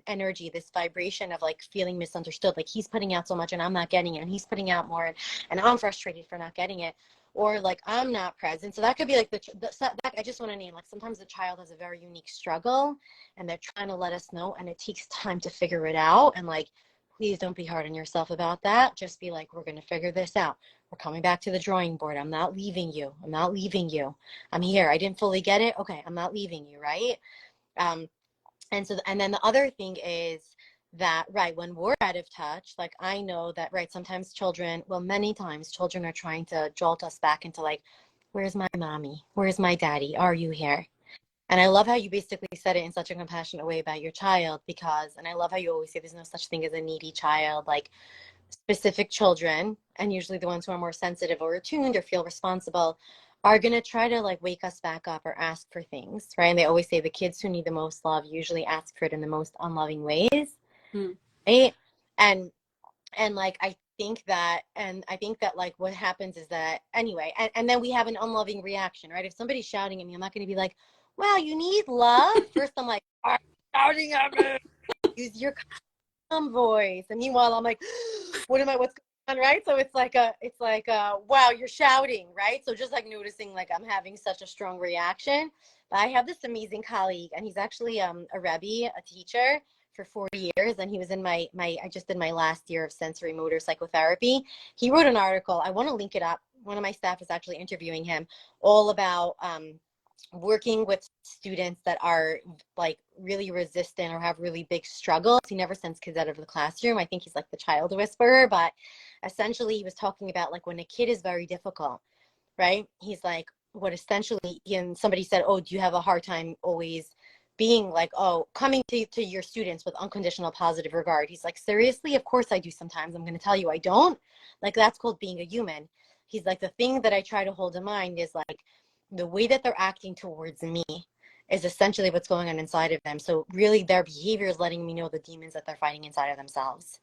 energy, this vibration of like feeling misunderstood. Like he's putting out so much and I'm not getting it, and he's putting out more and I'm frustrated for not getting it, or like I'm not present. So that could be like that I just want to name, like sometimes the child has a very unique struggle and they're trying to let us know, and it takes time to figure it out. And like, please don't be hard on yourself about that. Just be like, we're going to figure this out. We're coming back to the drawing board. I'm not leaving you. I'm not leaving you. I'm here. I didn't fully get it. Okay, I'm not leaving you, right? Um, and then the other thing is that, right, when we're out of touch, like I know that, right, sometimes children, well, many times children are trying to jolt us back into like, where's my mommy? Where's my daddy? Are you here? And I love how you basically said it in such a compassionate way about your child, because, and I love how you always say there's no such thing as a needy child. Like specific children, and usually the ones who are more sensitive or attuned or feel responsible, are going to try to like wake us back up or ask for things, right? And they always say the kids who need the most love usually ask for it in the most unloving ways, right? And like I think that like what happens is that anyway, and then we have an unloving reaction, right? If somebody's shouting at me, I'm not going to be like, wow, you need love. First I'm like, are you shouting at me? Use your calm voice. And meanwhile I'm like, what's going on, right? So it's like wow, you're shouting, right? So just like noticing like I'm having such a strong reaction. But I have this amazing colleague, and he's actually a Rebbe, a teacher for 40 years, and he was in my I just did my last year of sensory motor psychotherapy. He wrote an article. I want to link it up. One of my staff is actually interviewing him, all about working with students that are like really resistant or have really big struggles. He never sends kids out of the classroom. I think he's like the child whisperer, but essentially he was talking about like when a kid is very difficult, right? He's like, what essentially, and somebody said, oh, do you have a hard time always being like, oh, coming to your students with unconditional positive regard? He's like, seriously? Of course I do sometimes. I'm going to tell you I don't. Like, that's called being a human. He's like, the thing that I try to hold in mind is like, the way that they're acting towards me is essentially what's going on inside of them. So really their behavior is letting me know the demons that they're fighting inside of themselves.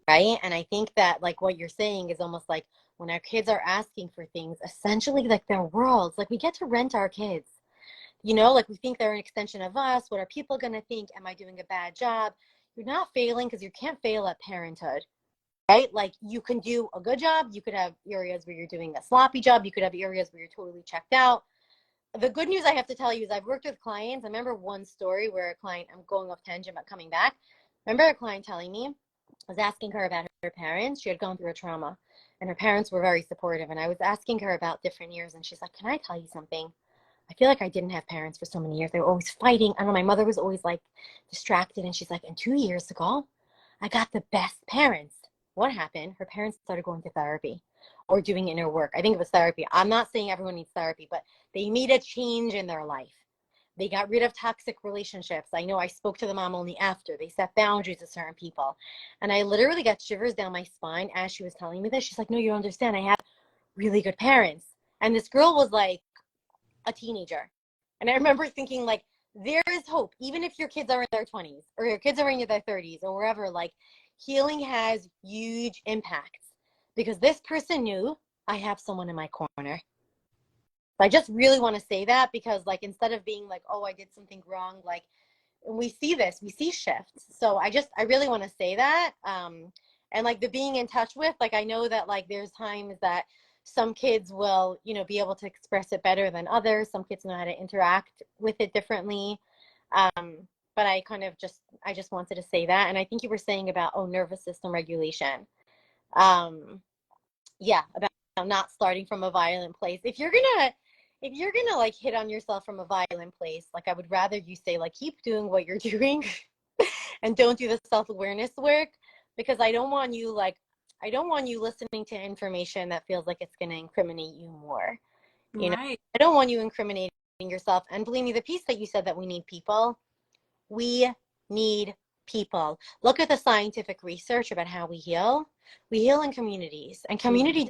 Right. And I think that like what you're saying is almost like when our kids are asking for things, essentially like their worlds, like we get to rent our kids, like we think they're an extension of us. What are people going to think? Am I doing a bad job? You're not failing, because you can't fail at parenthood, right? Like you can do a good job. You could have areas where you're doing a sloppy job. You could have areas where you're totally checked out. The good news I have to tell you is I've worked with clients. I remember one story where a client, I'm going off tangent, but coming back. I remember a client telling me, I was asking her about her parents. She had gone through a trauma and her parents were very supportive. And I was asking her about different years. And she's like, can I tell you something? I feel like I didn't have parents for so many years. They were always fighting. I don't know. My mother was always like distracted. And she's like, and 2 years ago, I got the best parents. What happened? Her parents started going to therapy or doing inner work. I think it was therapy. I'm not saying everyone needs therapy, but they made a change in their life. They got rid of toxic relationships. I know I spoke to the mom only after. They set boundaries with certain people. And I literally got shivers down my spine as she was telling me this. She's like, no, you don't understand. I have really good parents. And this girl was like a teenager. And I remember thinking like, there is hope. Even if your kids are in their 20s or your kids are in their 30s or wherever, like healing has huge impacts, because this person knew I have someone in my corner. I just really want to say that, because like instead of being like, oh, I did something wrong, like when we see this, we see shifts. So I really want to say that. And like the being in touch with, like I know that like there's times that some kids will, be able to express it better than others. Some kids know how to interact with it differently. But I just wanted to say that. And I think you were saying about, nervous system regulation. Yeah, about not starting from a violent place. If you're gonna like hit on yourself from a violent place, like I would rather you say like keep doing what you're doing and don't do the self-awareness work, because I don't want you listening to information that feels like it's going to incriminate you more. Right. I don't want you incriminating yourself. And believe me, the piece that you said that we need people, we need people. Look at the scientific research about how we heal. We heal in communities, and community,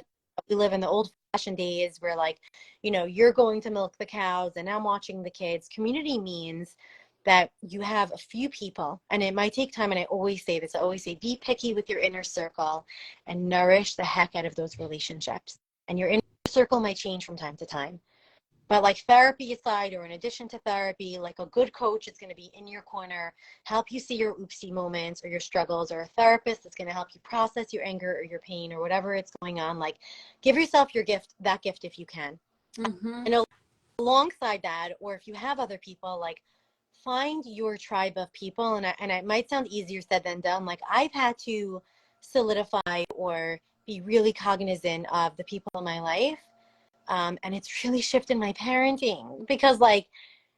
we live in the old fashioned days where like, you're going to milk the cows and I'm watching the kids. Community means that you have a few people, and it might take time. And I always say this, I always say, be picky with your inner circle and nourish the heck out of those relationships. And your inner circle might change from time to time. But like therapy aside, or in addition to therapy, like a good coach is going to be in your corner, help you see your oopsie moments or your struggles, or a therapist that's going to help you process your anger or your pain or whatever it's going on. Like, give yourself your gift, that gift, if you can. Mm-hmm. And alongside that, or if you have other people, like, find your tribe of people. And it might sound easier said than done. Like, I've had to solidify or be really cognizant of the people in my life. And it's really shifted my parenting because, like,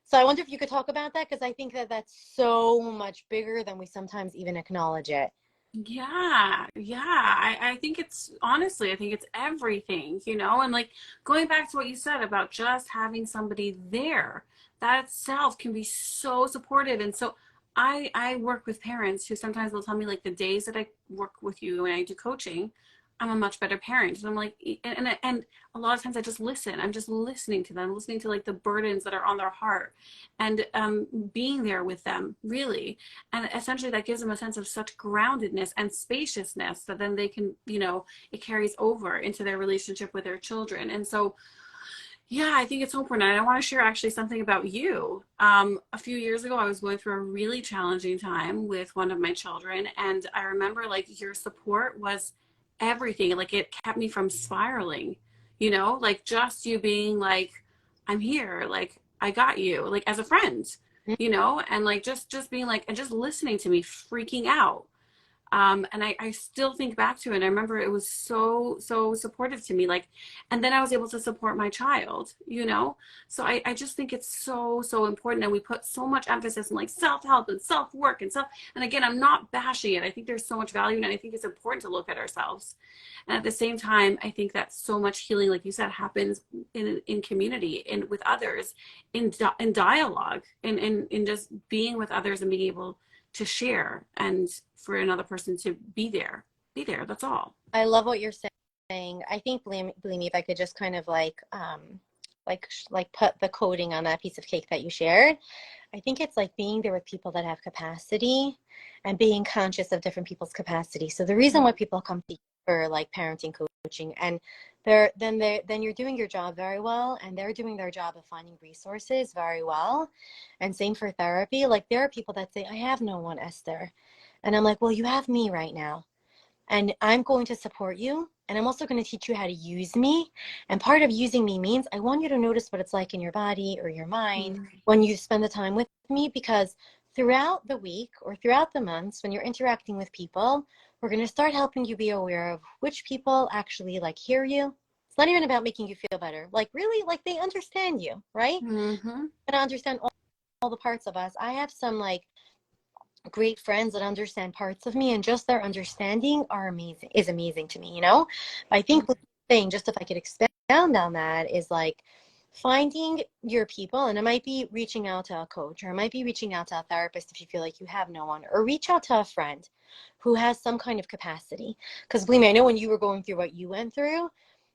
so I wonder if you could talk about that, because I think that that's so much bigger than we sometimes even acknowledge it. Yeah, yeah. I think it's honestly, I think it's everything, you know, and like going back to what you said about just having somebody there, that itself can be so supportive. And so I work with parents who sometimes will tell me like the days that I work with you and I do coaching, I'm a much better parent. And I'm like, and a lot of times I just listen. I'm just listening to them, listening to like the burdens that are on their heart and being there with them, really. And essentially that gives them a sense of such groundedness and spaciousness that then they can, you know, it carries over into their relationship with their children. And so yeah, I think it's so important. And I want to share actually something about you. A few years ago, I was going through a really challenging time with one of my children. And I remember like your support was everything. Like it kept me from spiraling, you know, like just you being like, I'm here, like I got you, like as a friend, you know, and like just being like, and just listening to me freaking out. And I still think back to it. And I remember it was so supportive to me. Like, and then I was able to support my child, you know? So I just think it's so important. And we put so much emphasis on like self-help and self-work and self. And again, I'm not bashing it. I think there's so much value in it. I think it's important to look at ourselves. And at the same time, I think that so much healing, like you said, happens in community and with others, in dialogue, in just being with others and being able to share and for another person to be there, that's all. I love what you're saying. I think, believe me, if I could just kind of like put the coating on that piece of cake that you shared, I think it's like being there with people that have capacity and being conscious of different people's capacity. So the reason why people come to you for like parenting coaching, and then you're doing your job very well, and they're doing their job of finding resources very well. And same for therapy. Like, there are people that say, I have no one, Esther. And I'm like, well, you have me right now. And I'm going to support you. And I'm also going to teach you how to use me. And part of using me means I want you to notice what it's like in your body or your mind Mm. when you spend the time with me, because throughout the week or throughout the months, when you're interacting with people, we're going to start helping you be aware of which people actually like hear you. It's not even about making you feel better. Like, really, like, they understand you, right? Mm-hmm. And I understand all the parts of us. I have some like great friends that understand parts of me, and just their understanding is amazing to me, you know. I think the thing, just if I could expand on that, is like finding your people. And it might be reaching out to a coach, or it might be reaching out to a therapist if you feel like you have no one, or reach out to a friend who has some kind of capacity. Because believe me, I know when you were going through what you went through,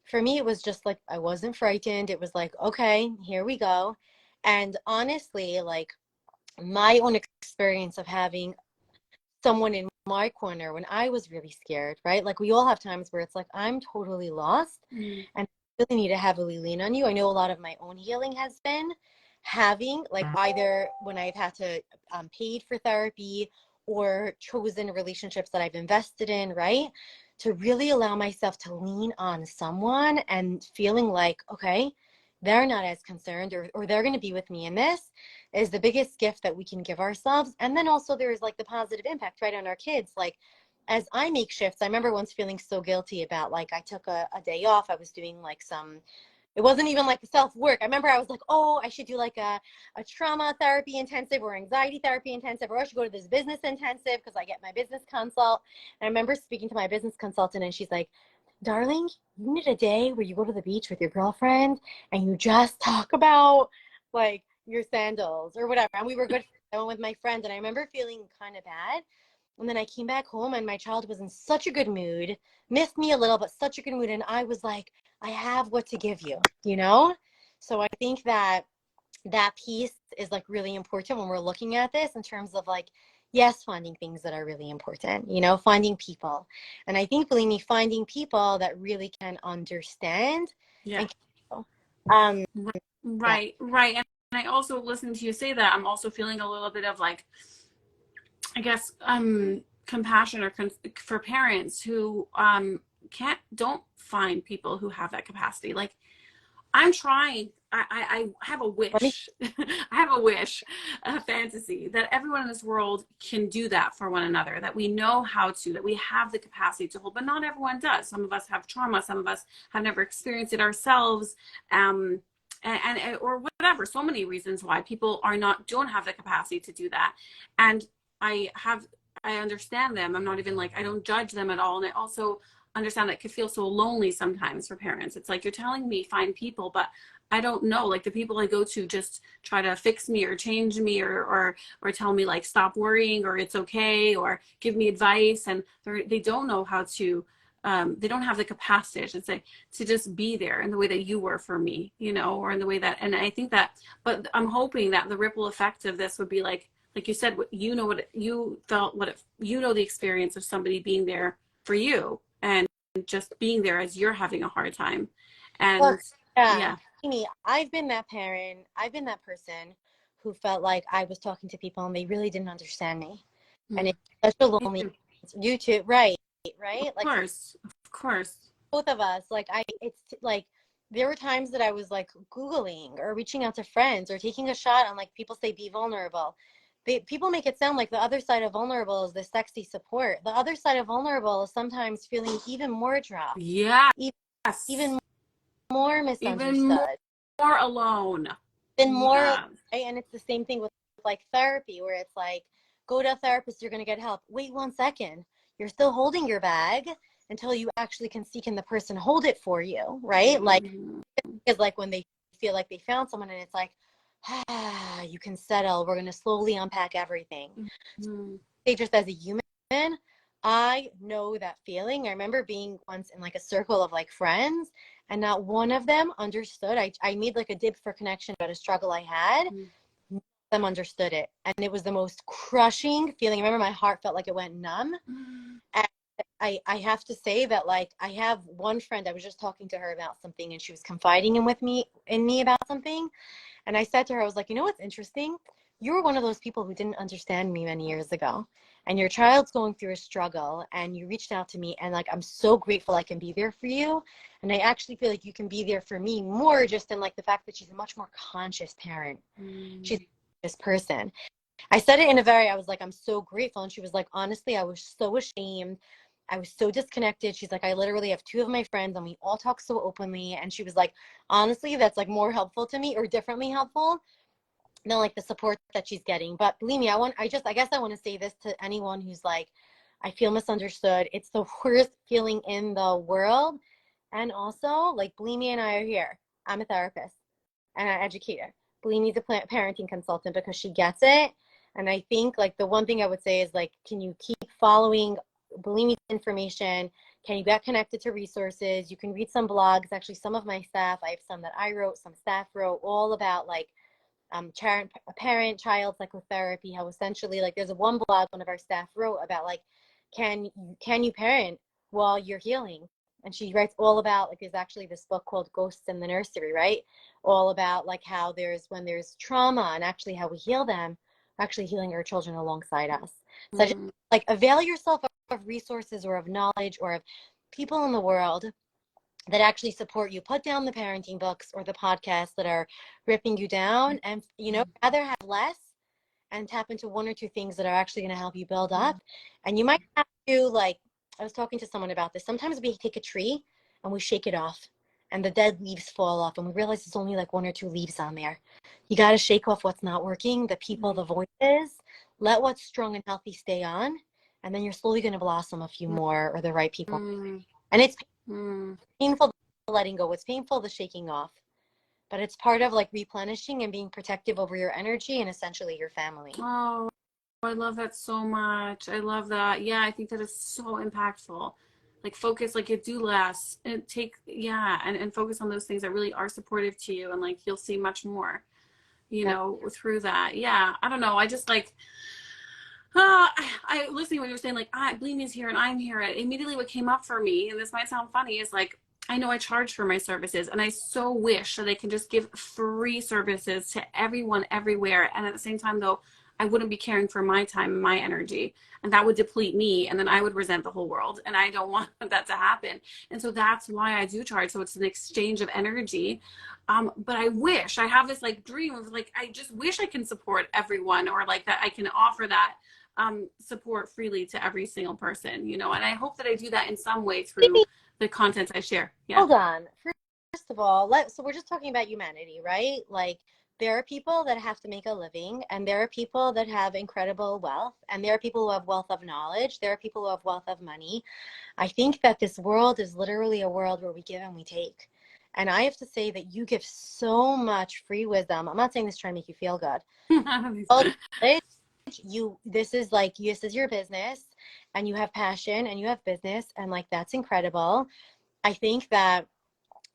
for me it was just like I wasn't frightened. It was like, okay, here we go. And honestly, like, my own experience of having someone in my corner when I was really scared, right? Like, we all have times where it's like, I'm totally lost Mm. and I really need to heavily lean on you. I know a lot of my own healing has been having, like, either when I've had to paid for therapy or chosen relationships that I've invested in, right? To really allow myself to lean on someone and feeling like, okay, they're not as concerned, or they're going to be with me in this, is the biggest gift that we can give ourselves. And then also there's like the positive impact, right, on our kids. Like, as I make shifts, I remember once feeling so guilty about, like, I took a day off. I was doing like some, it wasn't even like self-work. I remember I was like, oh, I should do like a trauma therapy intensive or anxiety therapy intensive, or I should go to this business intensive because I get my business consult. And I remember speaking to my business consultant, and she's like, darling, you need a day where you go to the beach with your girlfriend and you just talk about like your sandals or whatever. And we were good. I went with my friend, and I remember feeling kind of bad. And then I came back home, and my child was in such a good mood, missed me a little, but such a good mood. And I was like, I have what to give you, you know? So I think that that piece is like really important when we're looking at this, in terms of like, yes, finding things that are really important, you know, finding people. And I think, believe me, finding people that really can understand Yeah. and um, Right. Yeah. Right, right. And I also, listening to you say that, I'm also feeling a little bit of like, I guess, compassion for parents who don't find people who have that capacity. Like, I'm trying. I have a Let me, wish. I have a wish, a fantasy that everyone in this world can do that for one another, that we know how to, that we have the capacity to hold, but not everyone does. Some of us have trauma. Some of us have never experienced it ourselves. Or whatever, so many reasons why people don't have the capacity to do that. And I have, I understand them. I'm not even like, I don't judge them at all. And I also understand that it could feel so lonely sometimes for parents. It's like, you're telling me find people, but I don't know. Like, the people I go to just try to fix me or change me, or tell me like stop worrying, or it's okay, or give me advice, and they don't know how to. They don't have the capacity, I should say, to just be there in the way that you were for me, or in the way that. And I think that, but I'm hoping that the ripple effect of this would be like you said, what you felt, the experience of somebody being there for you, and just being there as you're having a hard time. well, And yeah, yeah. Amy, I've been that parent. I've been that person who felt like I was talking to people and they really didn't understand me. And Mm. it's such a Me lonely, too. you too, right, Of right? Like course. Of course. both of us, like it's like, there were times that I was like Googling or reaching out to friends or taking a shot on, like, people say be vulnerable. People make it sound like the other side of vulnerable is the sexy support. The other side of vulnerable is sometimes feeling even more dropped, Yes. even, even more Even misunderstood, more alone. even more, Yeah. right? And it's the same thing with like therapy, where it's like, go to a therapist, you're going to get help. Wait 1 second, you're still holding your bag until you actually can see, can the person hold it for you, right? Like, Mm-hmm. is like when they feel like they found someone and it's like, ah, you can settle, we're going to slowly unpack everything. Mm-hmm. They just, as a human, I know that feeling. I remember being once in like a circle of like friends, and not one of them understood. I made like a dip for connection about a struggle I had. None of them understood it, and it was the most crushing feeling. I remember my heart felt like it went numb. And I have to say that, like, I have one friend, I was just talking to her about something and she was confiding in me about something. And I said to her, I was like, you know what's interesting? You were one of those people who didn't understand me many years ago. And your child's going through a struggle and you reached out to me, and like, I'm so grateful I can be there for you. And I actually feel like you can be there for me more, just in like the fact that she's a much more conscious parent. She's this person. I said it in a very, I was like, I'm so grateful. And she was like, honestly, I was so ashamed. I was so disconnected. She's like, I literally have two of my friends and we all talk so openly. And she was like, honestly, that's like more helpful to me, or differently helpful than like the support that she's getting. But believe me, I guess I want to say this to anyone who's like, I feel misunderstood. It's the worst feeling in the world. And also, like, believe me, and I are here. I'm a therapist and an educator. Bellini's a parenting consultant because she gets it. And I think, like, the one thing I would say is, like, can you keep following Bellini's information? Can you get connected to resources? You can read some blogs. Actually, some of my staff, I have some that I wrote, some staff wrote, all about like parent-child psychotherapy. How essentially, like, there's a one blog one of our staff wrote about like, can you parent while you're healing? And she writes all about, like, there's actually this book called Ghosts in the Nursery, right? All about like how when there's trauma and actually how we heal them, we're actually healing our children alongside us. So I just, Mm-hmm. like, avail yourself of resources or of knowledge or of people in the world that actually support you. Put down the parenting books or the podcasts that are ripping you down, and rather have less and tap into one or two things that are actually going to help you build up. And you might have to, like, I was talking to someone about this. Sometimes we take a tree and we shake it off and the dead leaves fall off and we realize there's only like one or two leaves on there. You got to shake off what's not working, the people, the voices, let what's strong and healthy stay on, and then you're slowly going to blossom a few more, or the right people. And it's Mm-hmm. painful, the letting go. It's painful, the shaking off, but it's part of like replenishing and being protective over your energy and essentially your family. Oh, I love that so much. I love that. Yeah, I think that is so impactful. Like, focus, like, you do less and and focus on those things that really are supportive to you, and like you'll see much more, Yeah. through that. Yeah. I don't know. I just like, I listening when you were saying like, I believe me's here and I'm here. Immediately what came up for me, and this might sound funny, is like, I know I charge for my services, and I so wish that they can just give free services to everyone everywhere. And at the same time, though, I wouldn't be caring for my time and my energy, and that would deplete me, and then I would resent the whole world. And I don't want that to happen. And so that's why I do charge. So it's an exchange of energy. But I wish I have this like dream of like, I just wish I can support everyone, or like that I can offer that support freely to every single person, you know, and I hope that I do that in some way through the content I share. Yeah. Hold on. First of all, so we're just talking about humanity, right? Like there are people that have to make a living, and there are people that have incredible wealth, and there are people who have wealth of knowledge, there are people who have wealth of money. I think that this world is literally a world where we give and we take. And I have to say that you give so much free wisdom. I'm not saying this to try and make you feel good. All this is like, this is your business, and you have passion and you have business, and like that's incredible. I think that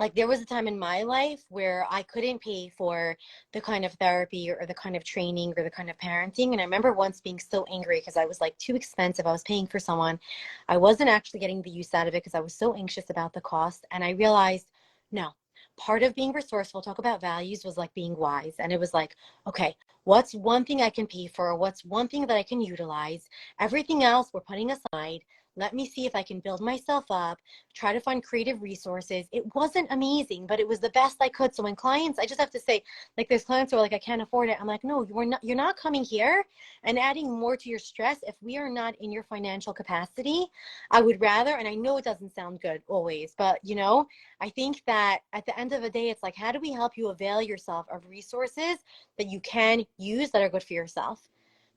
like there was a time in my life where I couldn't pay for the kind of therapy or the kind of training or the kind of parenting. And I remember once being so angry because I was like too expensive. I was paying for someone. I wasn't actually getting the use out of it because I was so anxious about the cost. And I realized, no, part of being resourceful, talk about values, was like being wise. And it was like, okay, what's one thing I can pay for? What's one thing that I can utilize? Everything else we're putting aside. Let me see if I can build myself up, try to find creative resources. It wasn't amazing, but it was the best I could. So when clients, I just have to say, like there's clients who are like, I can't afford it. I'm like, no, you're not coming here and adding more to your stress if we are not in your financial capacity. I would rather, and I know it doesn't sound good always, but you know, I think that at the end of the day, it's like, how do we help you avail yourself of resources that you can use that are good for yourself?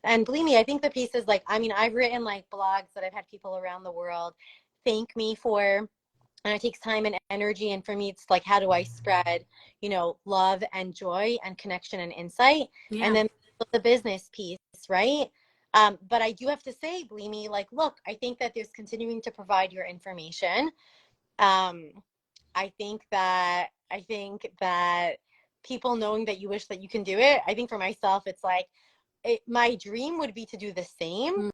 And believe me, I think the piece is like, I mean, I've written like blogs that I've had people around the world thank me for, and it takes time and energy. And for me, it's like, how do I spread, you know, love and joy and connection and insight? And Yeah. then the business piece, right? But I do have to say, believe me, like, look, I think that there's continuing to provide your information. Um, I think that people knowing that you wish that you can do it. I think for myself, it's like, my dream would be to do the same.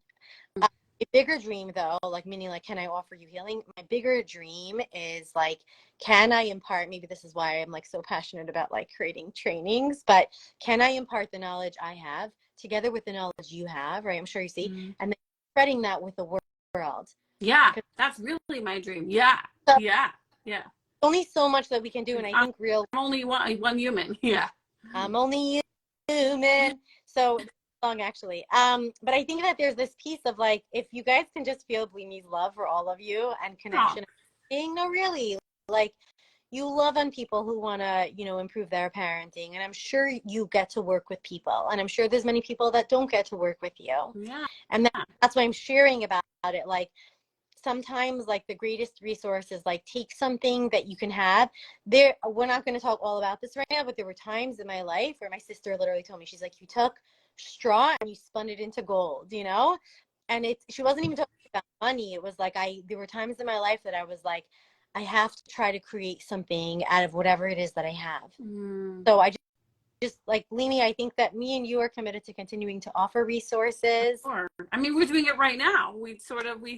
A bigger dream though, like meaning like, can I offer you healing? My bigger dream is like, can I impart, maybe this is why I'm like so passionate about like creating trainings, but can I impart the knowledge I have together with the knowledge you have, right? I'm sure you see, Mm. and then spreading that with the world. Yeah. Because That's really my dream. Yeah. there's Yeah. Yeah. only so much that we can do. And I I'm think real, only one human. Yeah. I'm only human. So long actually. But I think that there's this piece of like, if you guys can just feel Bleemy's love for all of you and Oh, connection, being no really like you love on people who want to, you know, improve their parenting. And I'm sure you get to work with people. And I'm sure there's many people that don't get to work with you. yeah. And that's why I'm sharing about it. Like sometimes like the greatest resource is like take something that you can have there. We're not going to talk all about this right now, but there were times in my life where my sister literally told me, she's like, you took straw and you spun it into gold, you know? And she wasn't even talking about money. It was like, there were times in my life that I was like, I have to try to create something out of whatever it is that I have. Mm. So I just like Leanie, I think that me and you are committed to continuing to offer resources. Sure. I mean, we're doing it right now. We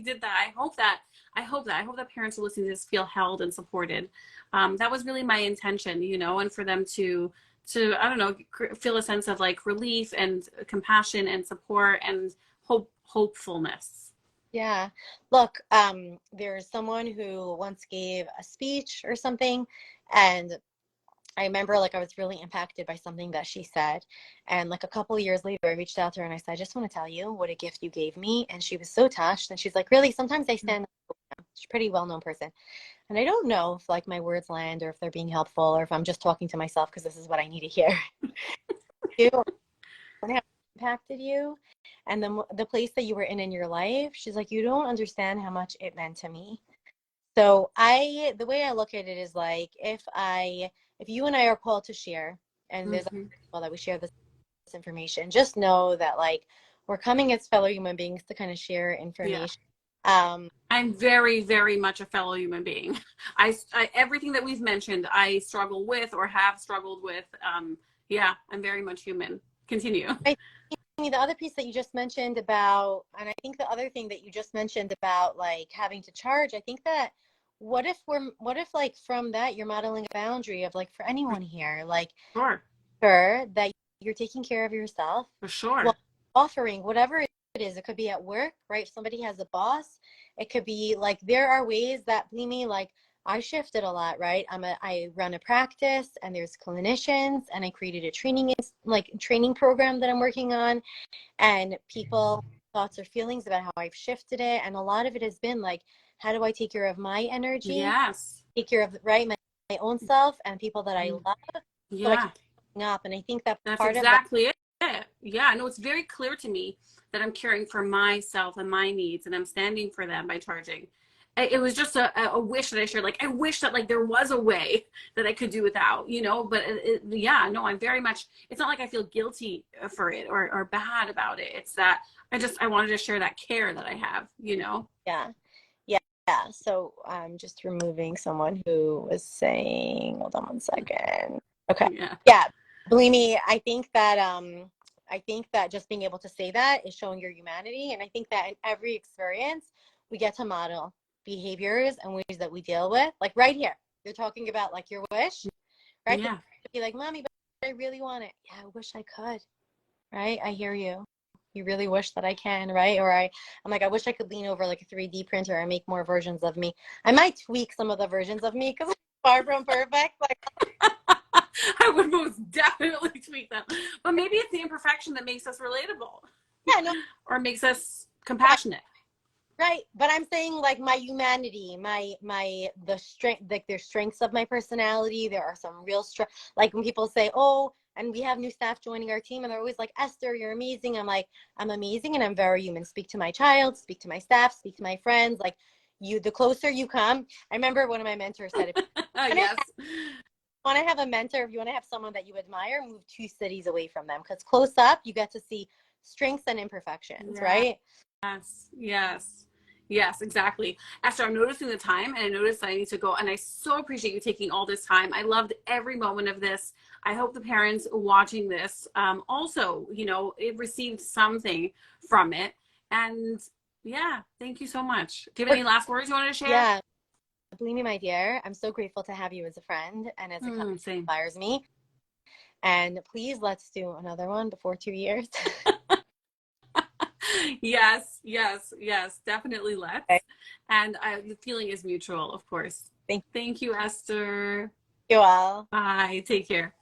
did that. I hope that parents who listen to this feel held and supported. That was really my intention, you know, and for them I don't know, feel a sense of like relief and compassion and support and hopefulness. Yeah. Look, there's someone who once gave a speech or something, and I remember like I was really impacted by something that she said. And like a couple of years later, I reached out to her and I said, I just want to tell you what a gift you gave me. And she was so touched. And she's like, really, sometimes I stand, she's a pretty well-known person. And I don't know if like my words land or if they're being helpful or if I'm just talking to myself because this is what I need to hear. You and how it impacted you and the place that you were in your life. She's like, you don't understand how much it meant to me. So the way I look at it is like, if you and I are called to share, and there's Mm-hmm. well that we share this information, just know that like we're coming as fellow human beings to kind of share Yeah. information. Um, I'm very, very much a fellow human being. Everything that we've mentioned, I struggle with or have struggled with. Yeah, I'm very much human. Continue. I think the other piece that you just mentioned about, and I think the other thing that you just mentioned about like having to charge, I think that what if like from that you're modeling a boundary of like for anyone here, like Sure. sure that you're taking care of yourself For while sure. offering whatever it is. It could be at work, right? If somebody has a boss, it could be like there are ways that, believe me, like I shifted a lot, right? I run a practice and there's clinicians and I created a training program that I'm working on, and people thoughts or feelings about how I've shifted it. And a lot of it has been like, how do I take care of my energy, Yes. take care of, right, my own self and people that I love so I can Yeah. up. And I think that That's part of that, exactly it. Yeah, no, it's very clear to me that I'm caring for myself and my needs and I'm standing for them by charging. It was just a wish that I shared. Like, I wish that like there was a way that I could do without, but yeah, no, I'm very much, it's not like I feel guilty for it or bad about it. It's that I wanted to share that care that I have. yeah. Yeah, so I'm just removing someone who was saying, hold on one second. Okay. Yeah. Yeah, believe me, I think that just being able to say that is showing your humanity. And I think that in every experience, we get to model behaviors and ways that we deal with. Like right here, you're talking about like your wish, right? Yeah. Be like, mommy, but I really want it. Yeah, I wish I could, right? I hear you. You really wish that I can, right? Or I'm like, I wish I could lean over like a 3D printer and make more versions of me. I might tweak some of the versions of me because I'm far from perfect. Like, I would most definitely tweak them. But maybe it's the imperfection that makes us relatable yeah, no, or makes us compassionate. right. But I'm saying like my humanity, the strength, like there's strengths of my personality. There are some real strength. Like when people say, oh, and we have new staff joining our team and they're always like, Esther, you're amazing. I'm like, I'm amazing and I'm very human. Speak to my child, speak to my staff, speak to my friends. Like the closer you come. I remember one of my mentors said, if you Yes. want to have a mentor, if you want to have someone that you admire, move 2 cities away from them because close up, you get to see strengths and imperfections, Yeah. right? Yes. Yes. Yes, exactly. Esther, I'm noticing the time and I noticed I need to go. And I so appreciate you taking all this time. I loved every moment of this. I hope the parents watching this also, it received something from it. And yeah, thank you so much. Do you have any last words you wanted to share? Yeah. Believe me, my dear, I'm so grateful to have you as a friend and as a company that Same. inspires me. And please, let's do another one before 2 years. Yes, yes, yes, definitely Okay. let's. And the feeling is mutual, of course. Thank Thank you, Esther. you all. Bye. Take care.